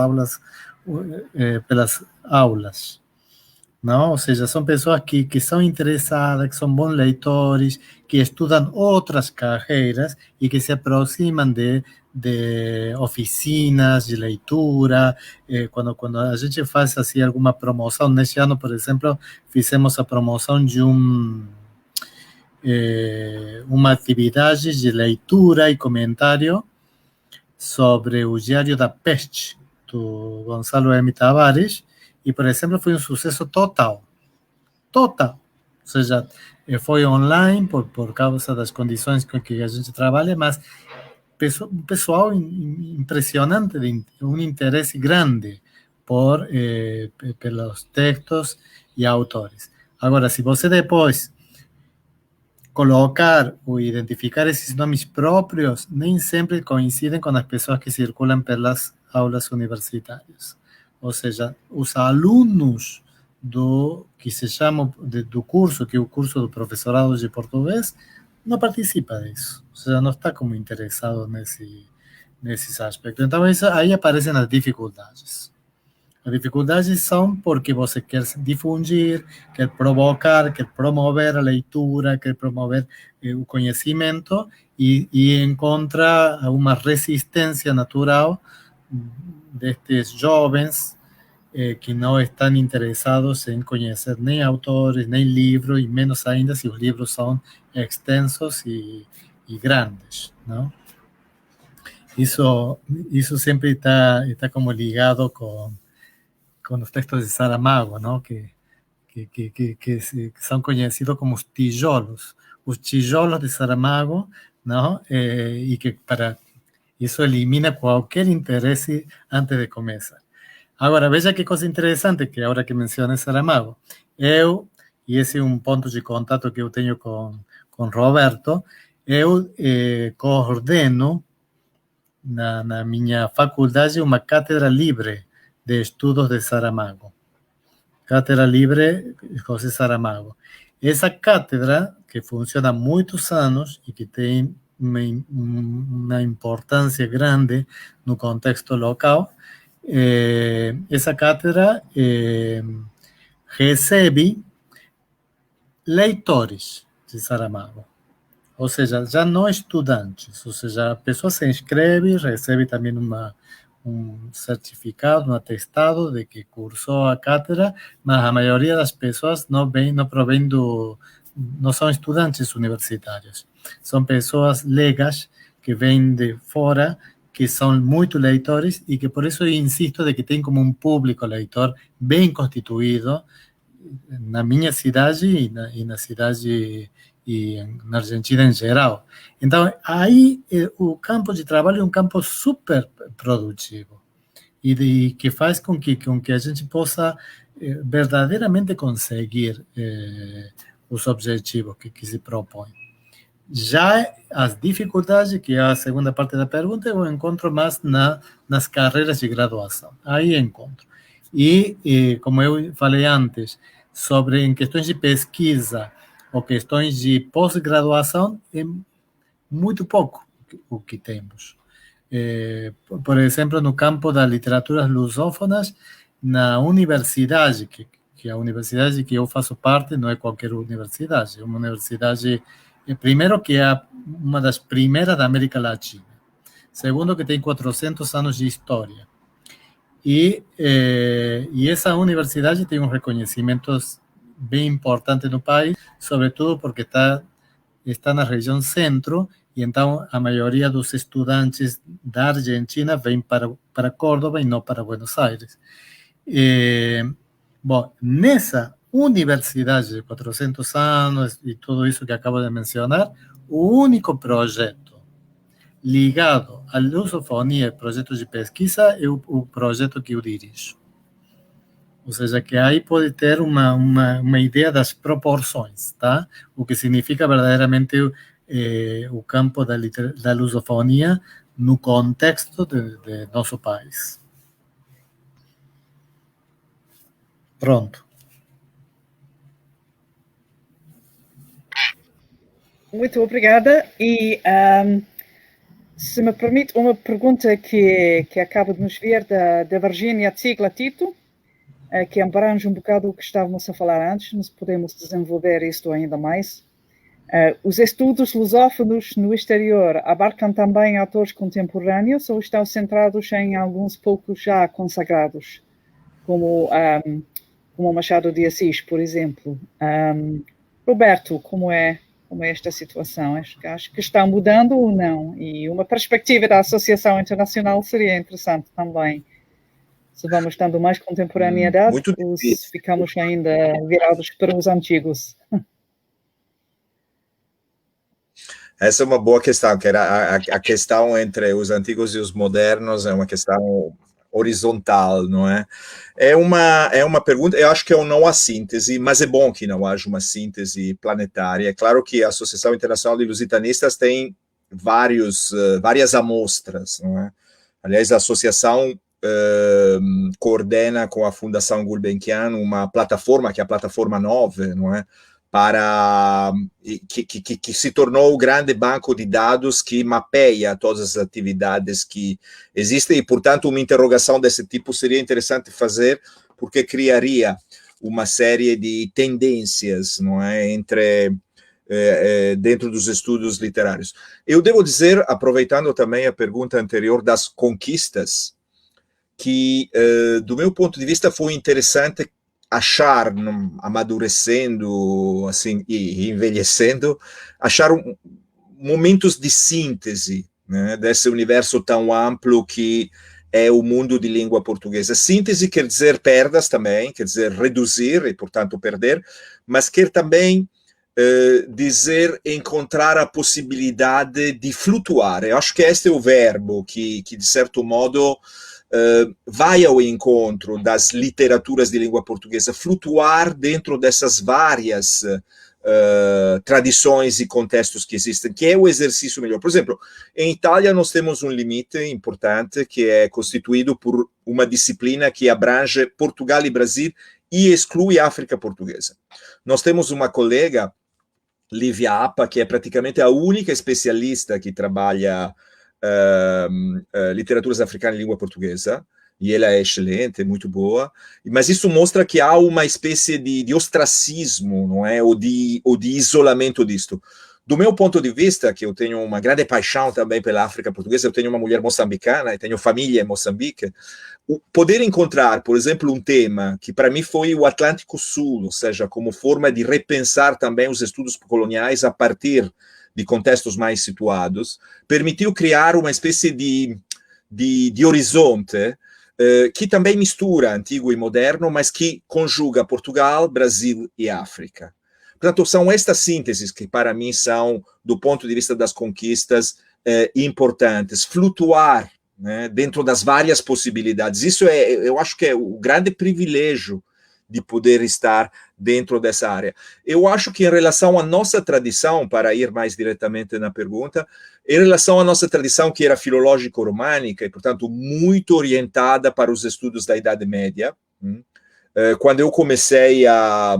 aulas, não? Ou seja, são pessoas que são interessadas, que são bons leitores, que estudam outras carreiras e que se aproximam de oficinas de leitura. Quando a gente faz assim alguma promoção, neste ano, por exemplo, fizemos a promoção de uma atividade de leitura e comentário sobre o Diário da Peste, do Gonçalo M. Tavares, e, por exemplo, foi um sucesso total. Total. Ou seja, foi online por causa das condições com que a gente trabalha, mas um pessoal impressionante, um interesse grande pelos textos e autores. Agora, se você depois colocar ou identificar esses nomes próprios, nem sempre coincidem com as pessoas que circulam pelas aulas universitárias. Ou seja, os alunos do que se chama do curso, que é o curso do professorado de português, não participa disso. Ou seja, não está como interessado nesses aspectos. Então, aí aparecem as dificuldades. As dificuldades são porque você quer difundir, quer provocar, quer promover a leitura, quer promover o conhecimento e encontra uma resistência natural destes jovens que não estão interessados em conhecer nem autores, nem livros, e menos ainda se os livros são extensos e grandes, não? Isso sempre está como ligado com os textos de Saramago, ¿no? Que são conhecidos como os tijolos de Saramago, ¿no? E que isso elimina qualquer interesse antes de começar. Agora, veja que coisa interessante, que agora que menciona Saramago, e esse é um ponto de contato que eu tenho com Roberto, eu coordeno na minha faculdade uma cátedra livre de estudos de Saramago. Cátedra Libre José Saramago. Essa cátedra, que funciona há muitos anos e que tem uma importância grande no contexto local, essa cátedra recebe leitores de Saramago. Ou seja, já não estudantes. Ou seja, a pessoa se inscreve, recebe também um certificado, um atestado de que cursou a cátedra, mas a maioria das pessoas não são estudantes universitários. São pessoas leigas que vêm de fora, que são muito leitores e que por isso eu insisto de que tem como um público leitor bem constituído na minha cidade e na cidade e na Argentina em geral. Então, aí o campo de trabalho é um campo super produtivo e que faz com que a gente possa verdadeiramente conseguir os objetivos que se propõe. Já as dificuldades, que é a segunda parte da pergunta, eu encontro mais nas carreiras de graduação. Aí encontro. E como eu falei antes, em questões de pesquisa ou questões de pós-graduação, é muito pouco o que temos. Por exemplo, no campo das literaturas lusófonas, na universidade, que a universidade que eu faço parte não é qualquer universidade, é uma universidade, primeiro, que é uma das primeiras da América Latina, segundo, que tem 400 anos de história, e essa universidade tem reconhecimentos bem importante no país, sobretudo porque está na região centro, e então a maioria dos estudantes da Argentina vem para Córdoba e não para Buenos Aires. Bom, nessa universidade de 400 anos e tudo isso que acabo de mencionar, o único projeto ligado à lusofonia, projetos de pesquisa, é o projeto que eu dirijo. Ou seja, que aí pode ter uma ideia das proporções, tá? O que significa verdadeiramente o campo da lusofonia no contexto de nosso país. Pronto. Muito obrigada. E se me permite, uma pergunta que acaba de nos vir da Virginia Tzigla Tito, que abrange um bocado o que estávamos a falar antes, mas podemos desenvolver isto ainda mais. Os estudos lusófonos no exterior abarcam também autores contemporâneos ou estão centrados em alguns poucos já consagrados, como Machado de Assis, por exemplo? Roberto, como é como é esta situação. Acho que está mudando ou não. E uma perspectiva da Associação Internacional seria interessante também. Se vamos estando mais contemporaneidade ou se ficamos ainda virados para os antigos. Essa é uma boa questão, que era a questão entre os antigos e os modernos, é uma questão horizontal, não é? É uma pergunta, eu acho que não há síntese, mas é bom que não haja uma síntese planetária. É claro que a Associação Internacional de Lusitanistas tem várias amostras, não é? Aliás, a associação coordena com a Fundação Gulbenkian uma plataforma, que é a Plataforma 9, não é? Que se tornou o grande banco de dados que mapeia todas as atividades que existem, e, portanto, uma interrogação desse tipo seria interessante fazer, porque criaria uma série de tendências, não é, dentro dos estudos literários. Eu devo dizer, aproveitando também a pergunta anterior das conquistas, que, do meu ponto de vista, foi interessante achar, amadurecendo assim, e envelhecendo, achar momentos de síntese, né, desse universo tão amplo que é o mundo de língua portuguesa. Síntese quer dizer perdas também, quer dizer reduzir e, portanto, perder, mas quer também dizer encontrar a possibilidade de flutuar. Eu acho que este é o verbo que de certo modo, vai ao encontro das literaturas de língua portuguesa, flutuar dentro dessas várias tradições e contextos que existem, que é o exercício melhor. Por exemplo, em Itália nós temos um limite importante que é constituído por uma disciplina que abrange Portugal e Brasil e exclui a África portuguesa. Nós temos uma colega, Lívia Appa, que é praticamente a única especialista que trabalha literaturas africanas em língua portuguesa, e ela é excelente, muito boa, mas isso mostra que há uma espécie de ostracismo, não é? Ou de isolamento disto. Do meu ponto de vista, que eu tenho uma grande paixão também pela África portuguesa, eu tenho uma mulher moçambicana e tenho família em Moçambique, poder encontrar, por exemplo, um tema que para mim foi o Atlântico Sul, ou seja, como forma de repensar também os estudos coloniais a partir de contextos mais situados, permitiu criar uma espécie de horizonte que também mistura antigo e moderno, mas que conjuga Portugal, Brasil e África. Portanto, são estas sínteses que para mim são, do ponto de vista das conquistas, importantes. Flutuar, né, dentro das várias possibilidades. Isso eu acho que é o grande privilégio de poder estar dentro dessa área. Eu acho que em relação à nossa tradição, para ir mais diretamente na pergunta, em relação à nossa tradição que era filológico-românica e, portanto, muito orientada para os estudos da Idade Média, quando eu comecei a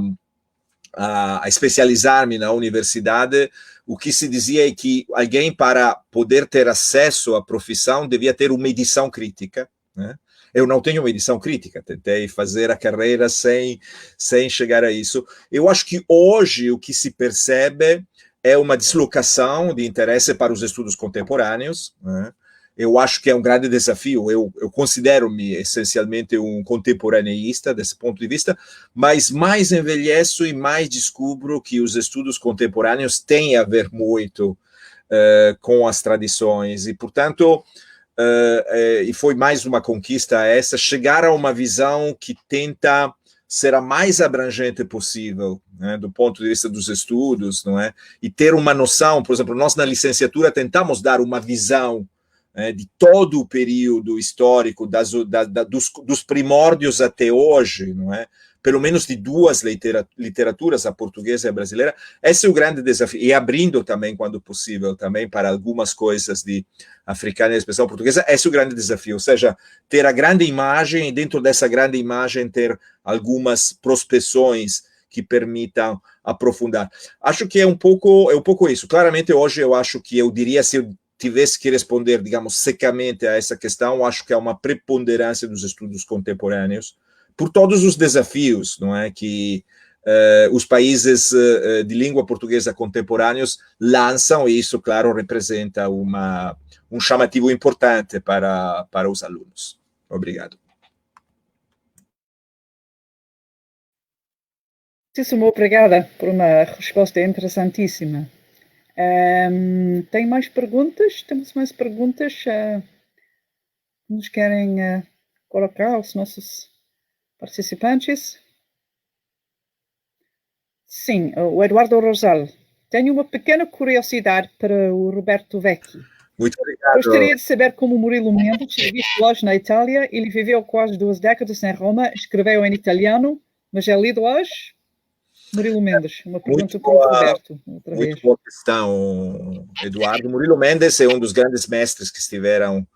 especializar-me na universidade, o que se dizia é que alguém, para poder ter acesso à profissão, devia ter uma edição crítica, né? Eu não tenho uma edição crítica, tentei fazer a carreira sem chegar a isso. Eu acho que hoje o que se percebe é uma deslocação de interesse para os estudos contemporâneos, né? Eu acho que é um grande desafio. Eu considero-me essencialmente um contemporaneista desse ponto de vista, mas mais envelheço e mais descubro que os estudos contemporâneos têm a ver muito com as tradições e, portanto, e foi mais uma conquista essa, chegar a uma visão que tenta ser a mais abrangente possível, né, do ponto de vista dos estudos, não é? E ter uma noção, por exemplo, nós na licenciatura tentamos dar uma visão de todo o período histórico, dos primórdios até hoje, não é? Pelo menos de duas literaturas, a portuguesa e a brasileira. Esse é o grande desafio, e abrindo também, quando possível, também para algumas coisas de africana e expressão portuguesa, esse é o grande desafio, ou seja, ter a grande imagem, e dentro dessa grande imagem ter algumas prospeções que permitam aprofundar. Acho que é um pouco isso. Claramente, hoje, eu acho que eu diria, se eu tivesse que responder, digamos, secamente a essa questão, acho que há uma preponderância dos estudos contemporâneos, por todos os desafios, não é, que os países de língua portuguesa contemporâneos lançam, e isso, claro, representa um chamativo importante para os alunos. Obrigado. Muitíssimo obrigada por uma resposta interessantíssima. Tem mais perguntas? Temos mais perguntas que nos querem colocar os nossos participantes? Sim, o Eduardo Rosal. Tenho uma pequena curiosidade para o Roberto Vecchi. Muito obrigado. Gostaria de saber como Murilo Mendes é visto hoje na Itália. Ele viveu quase 2 décadas em Roma, escreveu em italiano, mas é lido hoje? Murilo Mendes, uma pergunta para o Roberto. Muito boa questão, Eduardo. Murilo Mendes é um dos grandes mestres que estiveram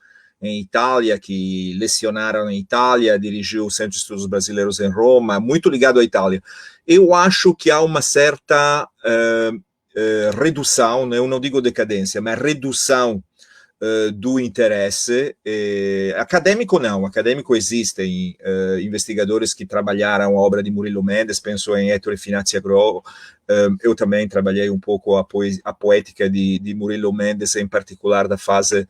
em Itália, que lecionaram em Itália, dirigiu o Centro de Estudos Brasileiros em Roma, muito ligado à Itália. Eu acho que há uma certa redução, né? Eu não digo decadência, mas redução do interesse acadêmico. Não, acadêmico existem investigadores que trabalharam a obra de Murilo Mendes, penso em Ettore Finazzi-Agro. Eu também trabalhei um pouco a poética de Murilo Mendes, em particular da fase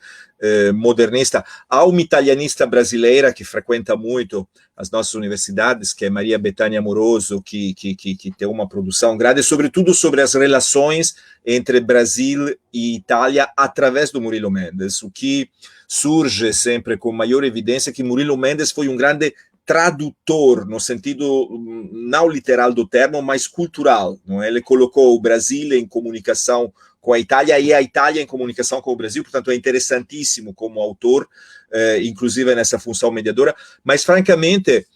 modernista. Há uma italianista brasileira que frequenta muito as nossas universidades, que é Maria Bethânia Amoroso, que tem uma produção grande, sobretudo sobre as relações entre Brasil e Itália através do Murilo Mendes. O que surge sempre com maior evidência é que Murilo Mendes foi um grande tradutor, no sentido não literal do termo, mas cultural. Não é? Ele colocou o Brasil em comunicação com a Itália e a Itália em comunicação com o Brasil, portanto é interessantíssimo como autor, inclusive nessa função mediadora, mas francamente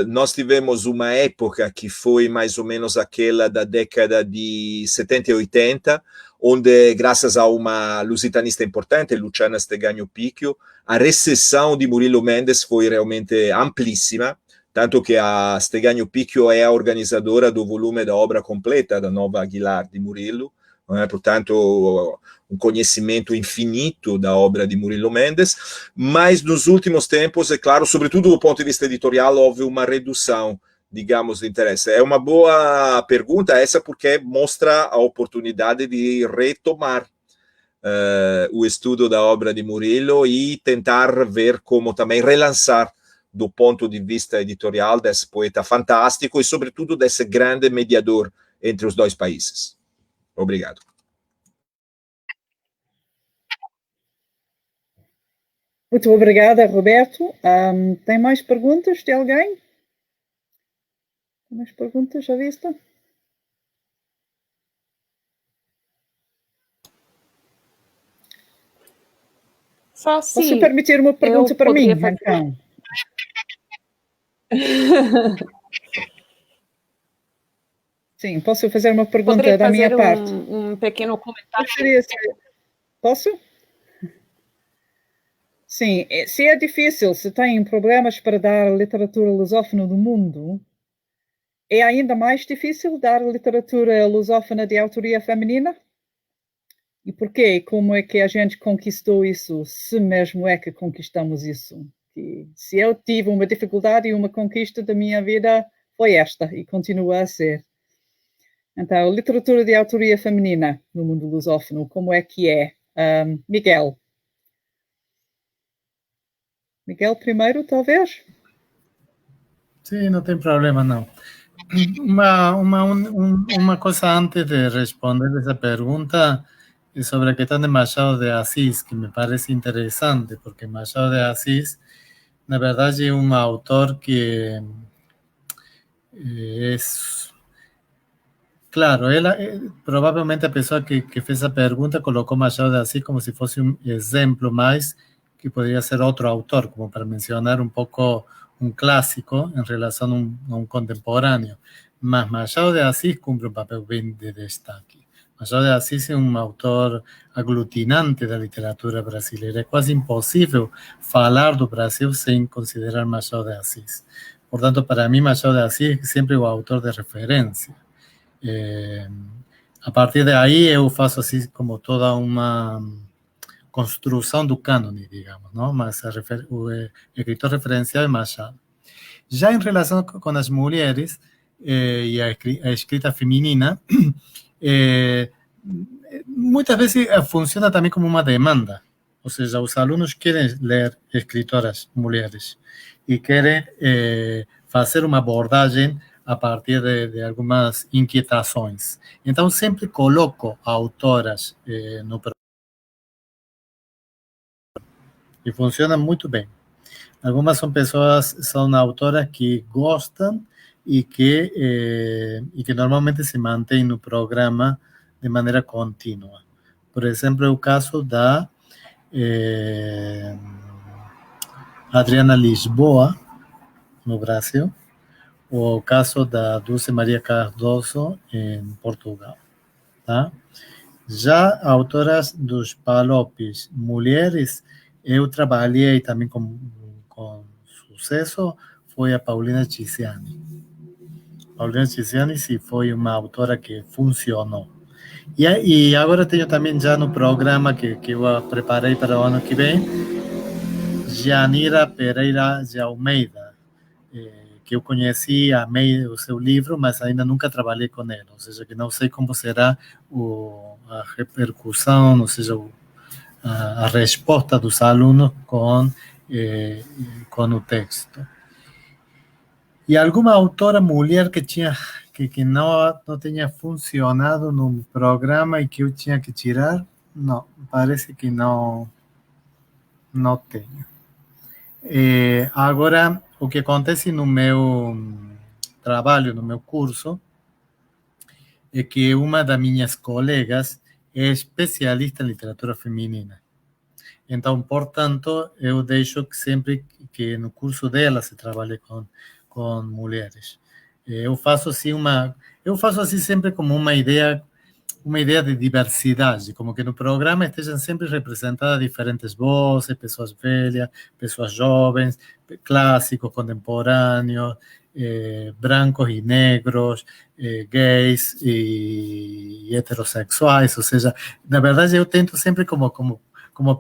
nós tivemos uma época que foi mais ou menos aquela da década de 70 e 80, onde, graças a uma lusitanista importante, Luciana Stegagno Picchio, a recepção de Murilo Mendes foi realmente amplíssima, tanto que a Stegagno Picchio é a organizadora do volume da obra completa da Nova Aguilar de Murilo, portanto, um conhecimento infinito da obra de Murilo Mendes, mas nos últimos tempos, é claro, sobretudo do ponto de vista editorial, houve uma redução, digamos, de interesse. É uma boa pergunta essa, porque mostra a oportunidade de retomar o estudo da obra de Murilo e tentar ver como também relançar do ponto de vista editorial desse poeta fantástico e, sobretudo, desse grande mediador entre os dois países. Obrigado. Muito obrigada, Roberto. Tem mais perguntas de alguém? Tem mais perguntas à vista? Só se Posso permitir uma pergunta para mim, então? Sim, posso fazer uma pergunta da minha parte? Um pequeno comentário. Posso? Sim, se é difícil, se tem problemas para dar literatura lusófona do mundo, é ainda mais difícil dar literatura lusófona de autoria feminina? E porquê? Como é que a gente conquistou isso, se mesmo é que conquistamos isso? E se eu tive uma dificuldade e uma conquista da minha vida, foi esta, e continua a ser. Então, literatura de autoria feminina no mundo lusófono, como é que é? Miguel. Miguel primeiro, talvez? Sim, não tem problema, não. Uma coisa antes de responder essa pergunta sobre a questão de Machado de Assis, que me parece interessante, porque Machado de Assis, na verdade, é um autor que é... Claro, provavelmente a pessoa que fez a pergunta colocou Machado de Assis como se fosse um exemplo mais que poderia ser outro autor, como para mencionar um pouco um clássico em relação a um contemporâneo. Mas Machado de Assis cumpre um papel bem de destaque. Machado de Assis é um autor aglutinante da literatura brasileira. É quase impossível falar do Brasil sem considerar Machado de Assis. Portanto, para mim, Machado de Assis é sempre o autor de referência. A partir daí, eu faço assim como toda uma construção do cânone, digamos, não? Mas o escritor referencial é Machado. Já em relação com as mulheres e a escrita feminina, muitas vezes funciona também como uma demanda. Ou seja, os alunos querem ler escritoras mulheres e querem fazer uma abordagem a partir de algumas inquietações. Então, sempre coloco autoras no programa. E funciona muito bem. Algumas são autoras que gostam e que normalmente se mantêm no programa de maneira contínua. Por exemplo, é o caso da Adriana Lisboa, no Brasil, ou o caso da Dulce Maria Cardoso, em Portugal. Tá? Já autoras dos PALOPs, mulheres, eu trabalhei também com sucesso, foi a Paulina Cisiani. Paulina Cisiani, sim, foi uma autora que funcionou. E agora tenho também já no programa que eu preparei para o ano que vem, Janira Pereira de Almeida, que eu conheci, amei o seu livro, mas ainda nunca trabalhei com ele, ou seja, que não sei como será a repercussão, ou seja, a resposta dos alunos com o texto. E alguma autora mulher que não tinha funcionado no programa e que eu tinha que tirar? Não, parece que não tenho. Agora, o que acontece no meu trabalho, no meu curso, é que uma das minhas colegas é especialista em literatura feminina. Então, portanto, eu deixo que sempre que no curso dela se trabalhe com mulheres. Eu faço assim sempre como uma ideia de diversidade, como que no programa estejam sempre representadas diferentes vozes, pessoas velhas, pessoas jovens, clássicos, contemporâneos, brancos e negros, gays e heterossexuais, ou seja, na verdade eu tento sempre como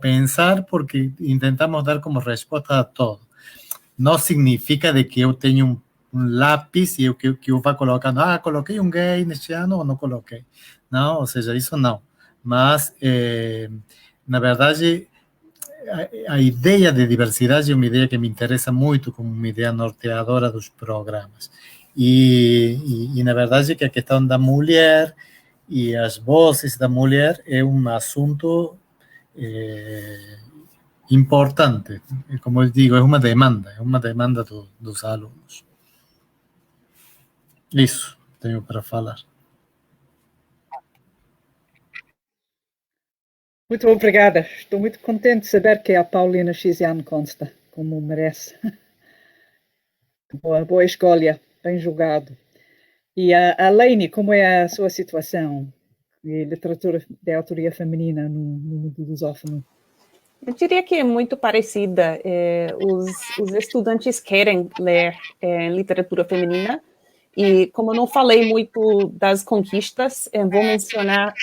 pensar, porque intentamos dar como resposta a todo. Não significa de que eu tenho um lápis e que eu vá colocando, coloquei um gay neste ano ou não coloquei. Não, ou seja, isso não. Mas, na verdade, a ideia de diversidade é uma ideia que me interessa muito como uma ideia norteadora dos programas. E na verdade, que a questão da mulher e as vozes da mulher é um assunto importante. Como eu digo, é uma demanda dos alunos. Isso tenho para falar. Muito obrigada. Estou muito contente de saber que a Paulina Cisiani consta, como merece. Boa escolha, bem julgado. E a Laine, como é a sua situação de literatura de autoria feminina no mundo lusófono? Eu diria que é muito parecida. Os estudantes querem ler literatura feminina, e como eu não falei muito das conquistas, vou mencionar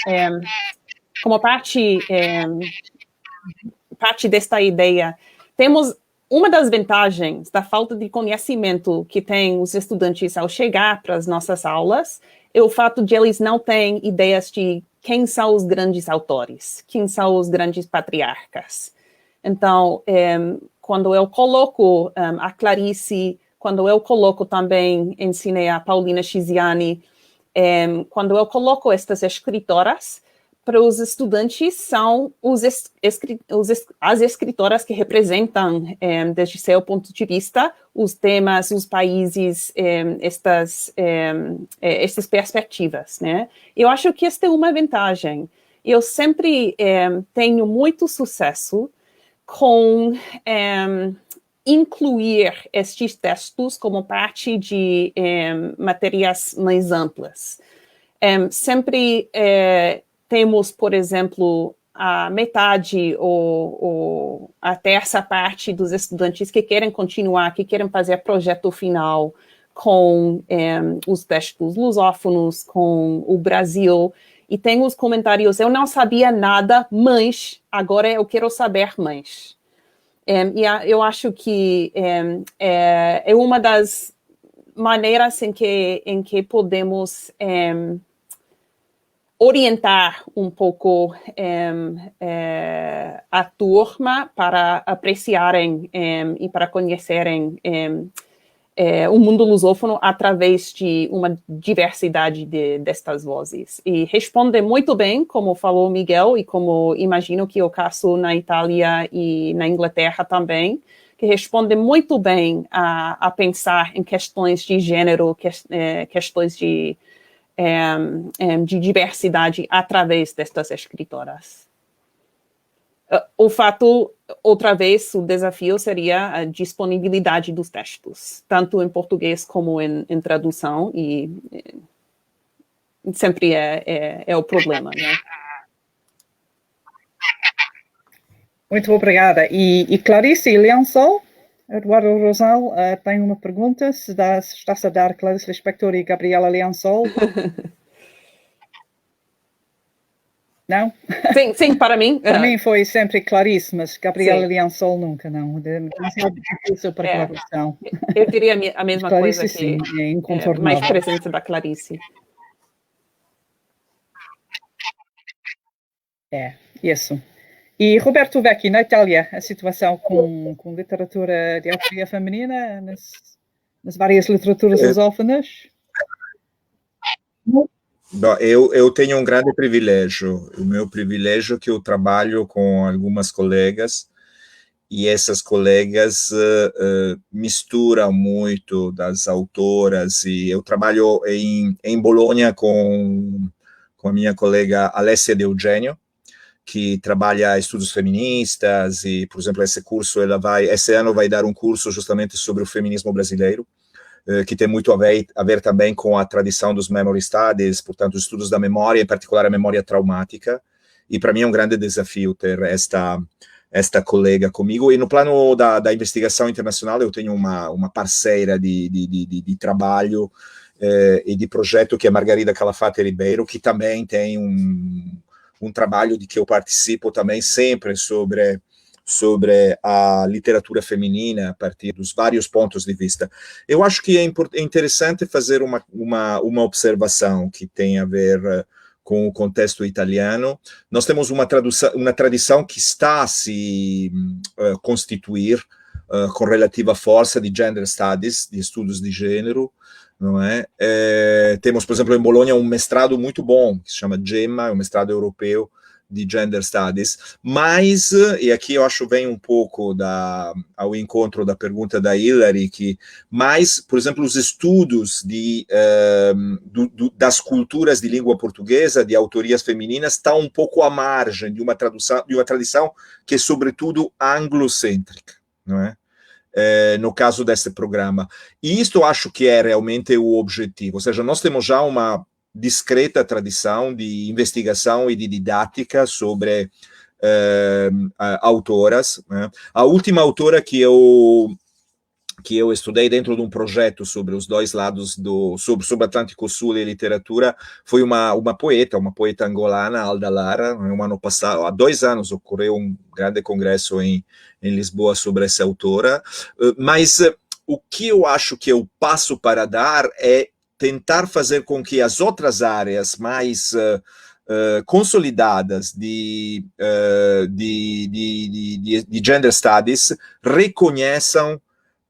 como parte desta ideia. Temos uma das vantagens da falta de conhecimento que tem os estudantes ao chegar para as nossas aulas é o fato de eles não terem ideias de quem são os grandes autores, quem são os grandes patriarcas. Então, quando eu coloco a Clarice, quando eu coloco também, ensinei a Paulina Cisiani, quando eu coloco estas escritoras, para os estudantes são as escritoras que representam, desde seu ponto de vista, os temas, os países, estas perspectivas, né? Eu acho que esta é uma vantagem. Eu sempre tenho muito sucesso com incluir estes textos como parte de matérias mais amplas. Sempre temos, por exemplo, a metade ou a terça parte dos estudantes que querem continuar, que querem fazer projeto final com os textos lusófonos, com o Brasil, e tem os comentários, eu não sabia nada, mas agora eu quero saber mais. E eu acho que é uma das maneiras em que podemos orientar um pouco a turma para apreciarem e para conhecerem o mundo lusófono através de uma diversidade destas vozes. E responde muito bem, como falou Miguel, e como imagino que é o caso na Itália e na Inglaterra também, que responde muito bem a pensar em questões de gênero, questões de diversidade através destas escritoras. O fato, outra vez, o desafio seria a disponibilidade dos textos, tanto em português como em tradução, e sempre é o problema, né? Muito obrigada. E Clarice e Leonsol, Eduardo Rosal tem uma pergunta, se está-se a dar Clarice Lispector e Gabriela Leonsol. Não? Sim, para mim. Para mim foi sempre Clarice, mas Gabriela Sim. Leonsol nunca, não. Demasiado difícil para a tradução. Eu diria a mesma Clarice, coisa, sim, que é incontornável. Mais presença da Clarice. Isso. E Roberto Vecchi, na Itália, a situação com literatura de autoria feminina nas várias literaturas lusófonas? Bom, eu tenho um grande privilégio. O meu privilégio é que eu trabalho com algumas colegas e essas colegas misturam muito das autoras, e eu trabalho em Bolonha com a minha colega Alessia De Eugenio, que trabalha estudos feministas, e, por exemplo, esse ano vai dar um curso justamente sobre o feminismo brasileiro, que tem muito a ver também com a tradição dos memory studies, portanto, estudos da memória, em particular a memória traumática, e para mim é um grande desafio ter esta colega comigo. E no plano da investigação internacional, eu tenho uma parceira de trabalho e de projeto, que é Margarida Calafate Ribeiro, que também tem um trabalho de que eu participo também sempre sobre a literatura feminina a partir dos vários pontos de vista. Eu acho que é interessante fazer uma observação que tem a ver com o contexto italiano. Nós temos uma tradição que está a se constituir com relativa força de gender studies, de estudos de gênero, não é? Temos, por exemplo, em Bolonha um mestrado muito bom, que se chama GEMMA, um mestrado europeu de Gender Studies, mas, e aqui eu acho vem um pouco ao encontro da pergunta da Hilary, mas, por exemplo, os estudos das culturas de língua portuguesa, de autorias femininas, estão um pouco à margem de uma tradição que é, sobretudo, anglocêntrica, não é? No caso desse programa. E isto eu acho que é realmente o objetivo, ou seja, nós temos já uma discreta tradição de investigação e de didática sobre autoras, né? A última autora que eu estudei dentro de um projeto sobre os dois lados sobre o Atlântico Sul e literatura foi uma poeta angolana, Alda Lara. Um ano passado, há 2 anos, ocorreu um grande congresso em Lisboa sobre essa autora, mas o que eu acho que é o passo para dar é tentar fazer com que as outras áreas mais consolidadas de gender studies reconheçam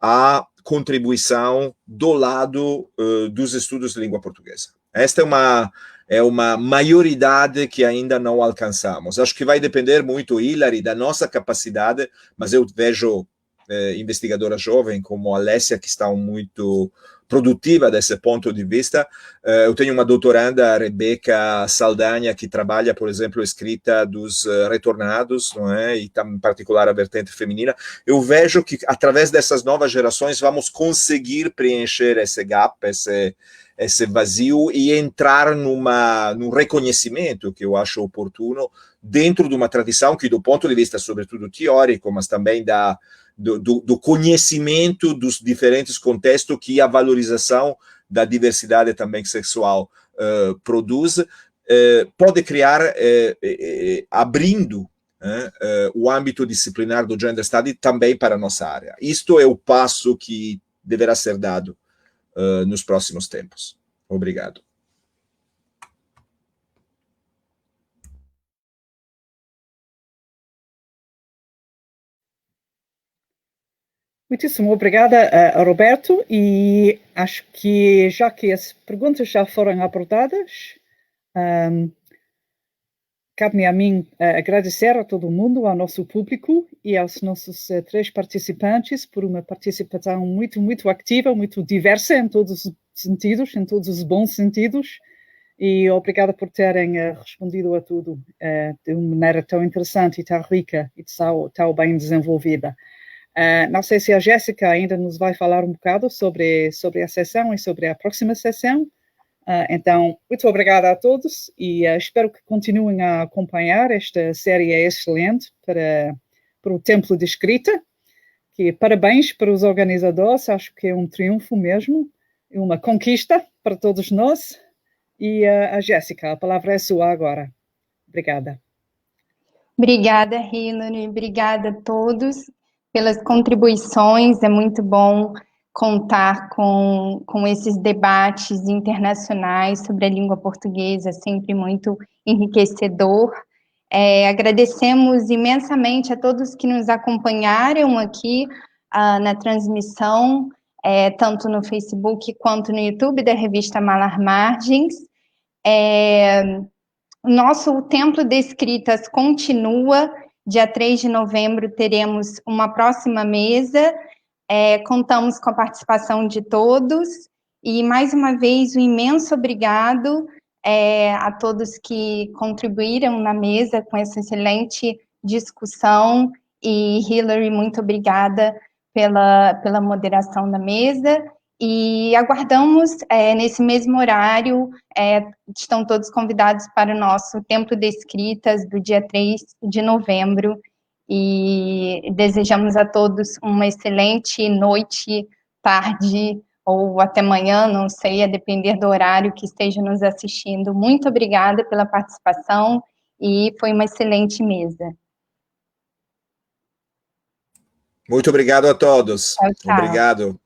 a contribuição do lado dos estudos de língua portuguesa. Esta é uma maioridade que ainda não alcançamos. Acho que vai depender muito, Hilary, da nossa capacidade, mas eu vejo investigadora jovem como a Alessia, que está muito produtiva desse ponto de vista. Eu tenho uma doutoranda, a Rebeca Saldanha, que trabalha, por exemplo, a escrita dos retornados, não é? E em particular a vertente feminina. Eu vejo que, através dessas novas gerações, vamos conseguir preencher esse gap, esse vazio, e entrar num reconhecimento que eu acho oportuno dentro de uma tradição que, do ponto de vista, sobretudo, teórico, mas também do conhecimento dos diferentes contextos que a valorização da diversidade também sexual produz, pode criar, abrindo o âmbito disciplinar do Gender Study também para a nossa área. Isto é o passo que deverá ser dado nos próximos tempos. Obrigado. Muitíssimo obrigada, Roberto, e acho que, já que as perguntas já foram abordadas, cabe-me a mim agradecer a todo mundo, ao nosso público e aos nossos 3 participantes por uma participação muito, muito ativa, muito diversa em todos os sentidos, em todos os bons sentidos, e obrigada por terem respondido a tudo de uma maneira tão interessante e tão rica e tão bem desenvolvida. Não sei se a Jéssica ainda nos vai falar um bocado sobre a sessão e sobre a próxima sessão. Então, muito obrigada a todos e espero que continuem a acompanhar esta série excelente para o Templo de Escrita. Que parabéns para os organizadores, acho que é um triunfo mesmo, uma conquista para todos nós. E a Jéssica, a palavra é sua agora. Obrigada. Obrigada, Hilary. Obrigada a todos pelas contribuições. É muito bom contar com esses debates internacionais sobre a língua portuguesa, é sempre muito enriquecedor. Agradecemos imensamente a todos que nos acompanharam aqui na transmissão, tanto no Facebook quanto no YouTube da revista Malar Margens. O nosso Templo de Escritas continua. Dia 3 de novembro teremos uma próxima mesa. Contamos com a participação de todos. E, mais uma vez, um imenso obrigado a todos que contribuíram na mesa com essa excelente discussão. E, Hilary, muito obrigada pela moderação da mesa. E aguardamos, nesse mesmo horário, estão todos convidados para o nosso Templo de Escritas do dia 3 de novembro, e desejamos a todos uma excelente noite, tarde, ou até amanhã, não sei, a depender do horário que esteja nos assistindo. Muito obrigada pela participação, e foi uma excelente mesa. Muito obrigado a todos. Tchau, tchau. Obrigado.